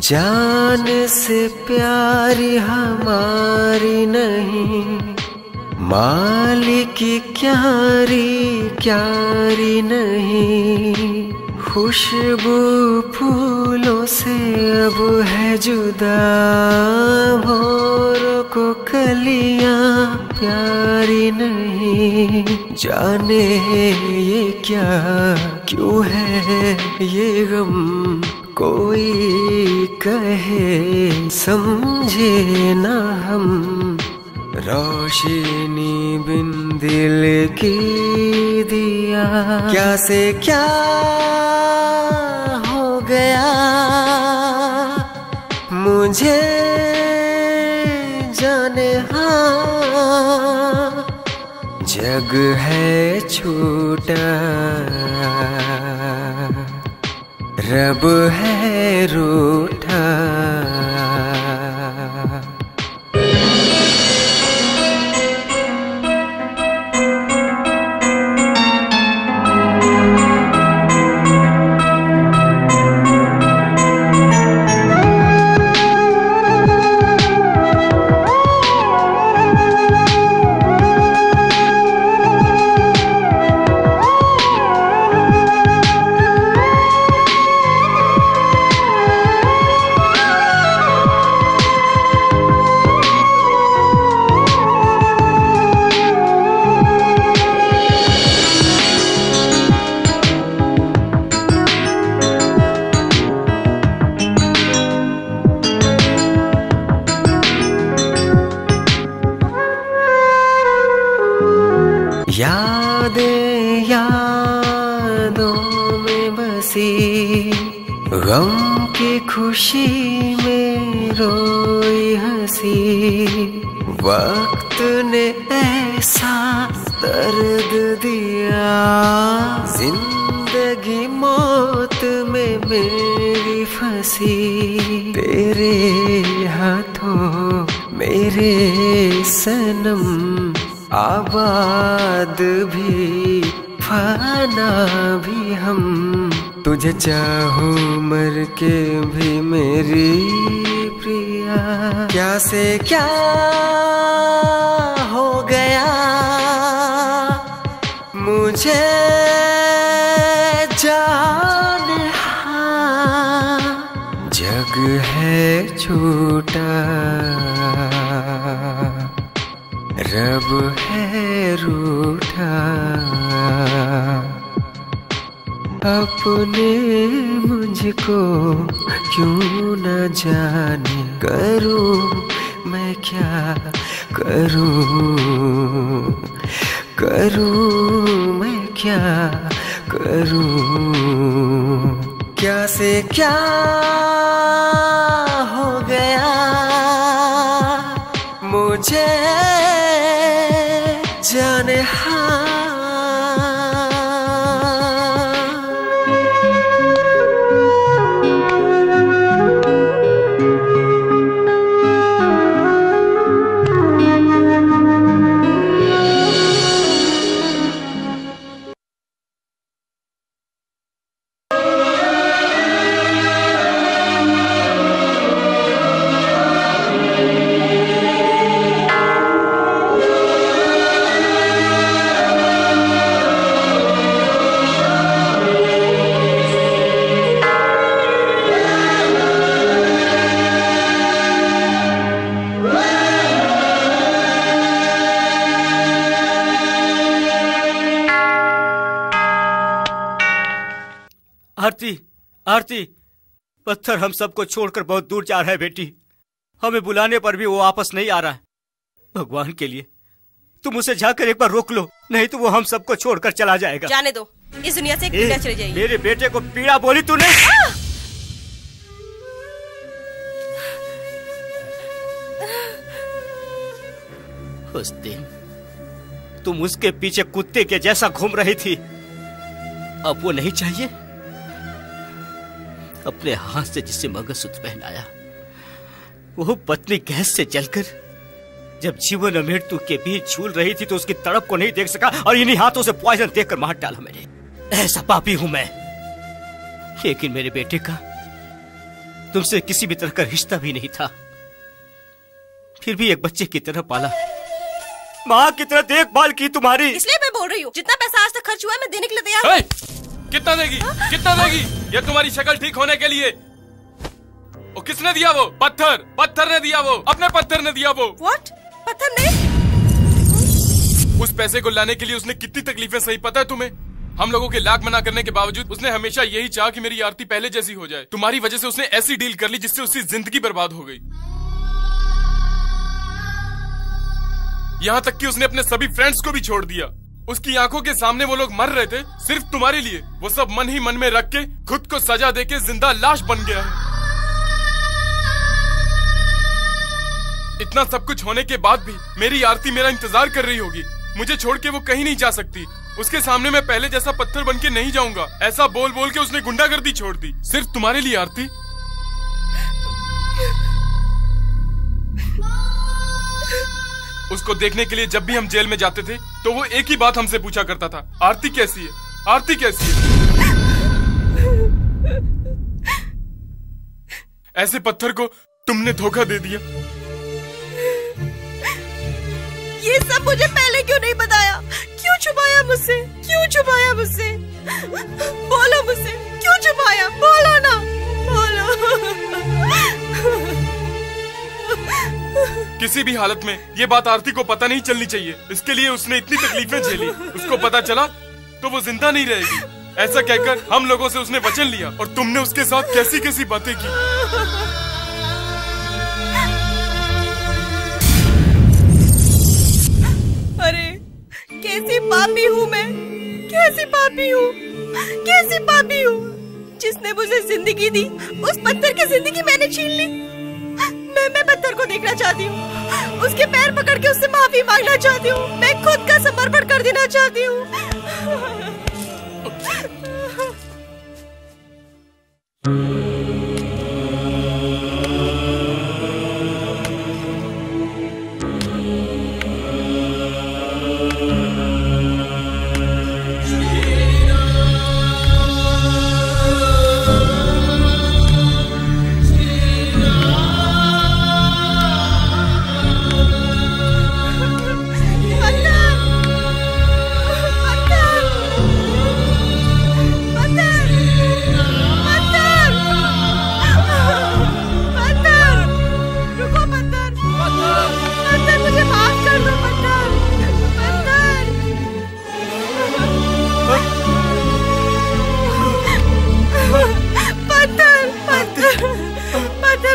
जान से प्यारी हमारी नहीं, मालिक की क्यारी क्यारी नहीं, खुशबू फूलों से अब है जुदा, भोरों को कलियां प्यारी नहीं, जाने ये क्या क्यों है ये गम, कोई कहे समझे ना हम, रोशनी बिन दिल की दिया, क्या से क्या हो गया मुझे जाने, हाँ जग है छोटा, रब है रूठा। यादों में बसी, गम की खुशी में रोई हंसी। वक्त ने ऐसा दर्द दिया, जिंदगी मौत में मेरी फंसी। तेरे हाथों मेरे सनम, आबाद भी फाना भी हम। तुझे चाहूं मर के भी मेरी प्रिया। क्या से क्या हो गया मुझे जाने, जग है झूठा, रब है रूठा। अपने मुझको क्यों न जाने, करूं मैं क्या करूं, करूं मैं क्या करूं। क्या से क्या हो गया मुझे जाने। आरती, आरती, पत्थर हम सबको छोड़कर बहुत दूर जा रहा है बेटी। हमें बुलाने पर भी वो वापस नहीं आ रहा है। भगवान के लिए तुम उसे जाकर एक बार रोक लो, नहीं तो वो हम सबको छोड़कर चला जाएगा। जाने दो, इस दुनिया से एक पीड़ा चली जाएगी। मेरे बेटे को पीड़ा बोली तूने? उस दिन तुम उसके पीछे कुत्ते के जैसा घूम रही थी, अब वो नहीं चाहिए? अपने हाथ से जिसे मंगलसूत्र पहनाया, वो पत्नी गैस से जलकर जब जीवन और मृत्यु के बीच झूल रही थी तो उसकी तड़प को नहीं देख सका और इन्हीं हाथों से पॉइजन देकर मार डाला मैंने। ऐसा पापी हूं मैं। लेकिन मेरे बेटे का तुमसे किसी भी तरह का रिश्ता भी नहीं था, फिर भी एक बच्चे की तरह पाला, माँ की तरह देखभाल की तुम्हारी। इसलिए मैं बोल रही हूँ, जितना पैसा आज तक खर्च हुआ है मैं देने के लिए तैयार हूँ। कितना देगी? कितना देगी? ये तुम्हारी शक्ल ठीक होने के लिए। और किसने दिया वो? पत्थर, पत्थर ने दिया वो, अपने पत्थर ने दिया वो। What? पत्थर ने? उस पैसे को लाने के लिए उसने कितनी तकलीफें सही पता है तुम्हें? हम लोगों के लाख मना करने के बावजूद उसने हमेशा यही चाहा कि मेरी आरती पहले जैसी हो जाए। तुम्हारी वजह से उसने ऐसी डील कर ली जिससे उसकी जिंदगी बर्बाद हो गई। यहाँ तक कि उसने अपने सभी फ्रेंड्स को भी छोड़ दिया। उसकी आंखों के सामने वो लोग मर रहे थे सिर्फ तुम्हारे लिए। वो सब मन ही मन में रख के खुद को सजा देके जिंदा लाश बन गया है। इतना सब कुछ होने के बाद भी मेरी आरती मेरा इंतजार कर रही होगी। मुझे छोड़ के वो कहीं नहीं जा सकती। उसके सामने मैं पहले जैसा पत्थर बन के नहीं जाऊंगा। ऐसा बोल बोल के उसने गुंडागर्दी छोड़ दी सिर्फ तुम्हारे लिए। आरती, उसको देखने के लिए जब भी हम जेल में जाते थे तो वो एक ही बात हमसे पूछा करता था, आरती कैसी है, आरती कैसी है। ऐसे पत्थर को तुमने धोखा दे दिया। ये सब मुझे पहले क्यों नहीं बताया? क्यों छुपाया मुझसे? क्यों छुपाया मुझसे? बोलो मुझसे, क्यों छुपाया? बोलो ना, बोलो। किसी भी हालत में ये बात आरती को पता नहीं चलनी चाहिए। इसके लिए उसने इतनी तकलीफें झेली। उसको पता चला तो वो जिंदा नहीं रहेगी। ऐसा कहकर हम लोगों से उसने वचन लिया और तुमने उसके साथ कैसी कैसी बातें की। अरे कैसी पापी हूँ मैं। कैसी पापी हूँ, कैसी पापी हूँ। जिसने मुझे जिंदगी दी उस पत्थर की जिंदगी मैंने छीन ली। मैं पत्थर को देखना चाहती हूँ, उसके पैर पकड़ के उससे माफी मांगना चाहती हूँ। मैं खुद का समर्पण कर देना चाहती हूँ।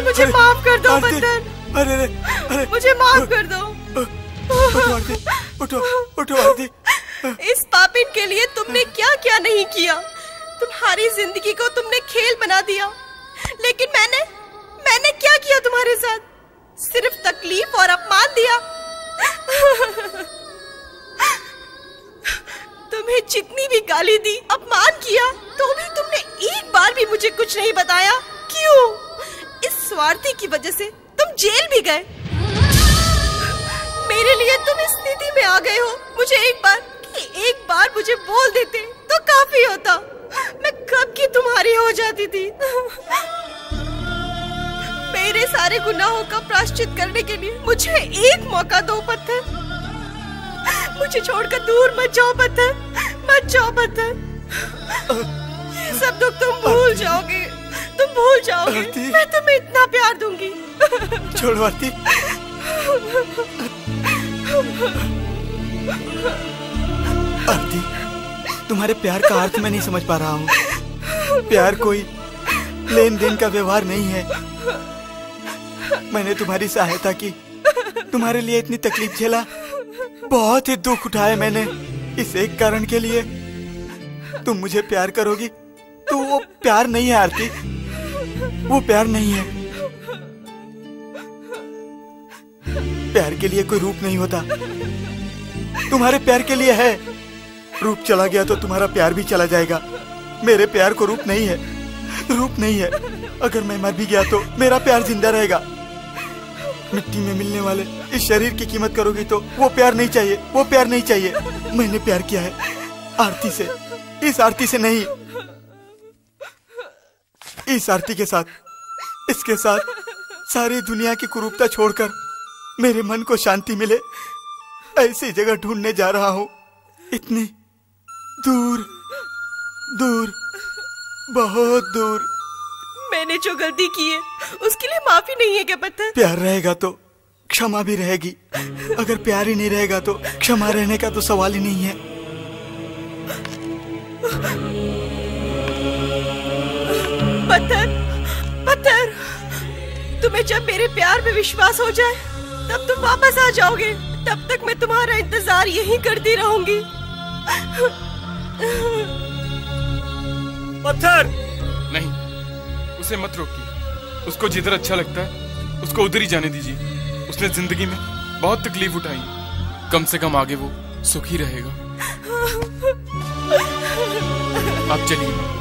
मुझे माफ कर दो पत्थर। अरे मुझे माफ कर दो। उठो आरती। इस पापिन के लिए तुमने क्या क्या नहीं किया। तुम्हारी जिंदगी को तुमने खेल बना दिया, लेकिन मैंने क्या किया तुम्हारे साथ? सिर्फ तकलीफ और अपमान दिया। तुम्हें जितनी भी गाली दी, अपमान किया, तो भी तुमने एक बार भी मुझे कुछ नहीं बताया। क्यों? इस स्वार्थी की वजह से तुम जेल भी गए। मेरे लिए तुम इस स्थिति में आ गए हो। मुझे एक बार मुझे बोल देते तो काफी होता। मैं कब की तुम्हारी हो जाती थी। मेरे सारे गुनाहों का प्रायश्चित करने के लिए मुझे एक मौका दो पत्थर। मुझे छोड़कर दूर मत जाओ पत्थर, मत जाओ पत्थर। ये सब दुख तुम भूल जाओगे, तुम भूल जाओगे। मैं तुम्हें इतना प्यार दूंगी। छोड़ो आरती। आरती, तुम्हारे प्यार का अर्थ मैं नहीं समझ पा रहा हूँ। प्यार कोई लेन देन का व्यवहार नहीं है। मैंने तुम्हारी सहायता की, तुम्हारे लिए इतनी तकलीफ झेला, बहुत ही दुख उठाया मैंने। इस एक कारण के लिए तुम मुझे प्यार करोगी तो वो प्यार नहीं है आरती, वो प्यार नहीं है। प्यार के लिए कोई रूप नहीं होता, तुम्हारे प्यार के लिए है। रूप चला गया तो तुम्हारा प्यार भी चला जाएगा। मेरे प्यार को रूप नहीं है, रूप नहीं है। अगर मैं मर भी गया तो मेरा प्यार जिंदा रहेगा। मिट्टी में मिलने वाले इस शरीर की कीमत करोगी तो वो प्यार नहीं चाहिए, वो प्यार नहीं चाहिए। मैंने प्यार किया है आरती से, इस आरती से नहीं, इस आरती के साथ, इसके साथ सारी दुनिया की कुरूपता छोड़कर मेरे मन को शांति मिले, ऐसी जगह ढूंढने जा रहा हूँ। इतनी दूर दूर, बहुत दूर। मैंने जो गलती की है उसके लिए माफी नहीं है क्या पत्थर? प्यार रहेगा तो क्षमा भी रहेगी, अगर प्यार ही नहीं रहेगा तो क्षमा रहने का तो सवाल ही नहीं है। पत्थर, पत्थर, तुम्हें जब मेरे प्यार में विश्वास हो जाए तब तुम वापस आ जाओगे। तब तक मैं तुम्हारा इंतजार यहीं करती रहूंगी। पत्थर नहीं, उसे मत रोकिए। उसको जिधर अच्छा लगता है उसको उधर ही जाने दीजिए। उसने जिंदगी में बहुत तकलीफ उठाई, कम से कम आगे वो सुखी रहेगा। आप चलिए।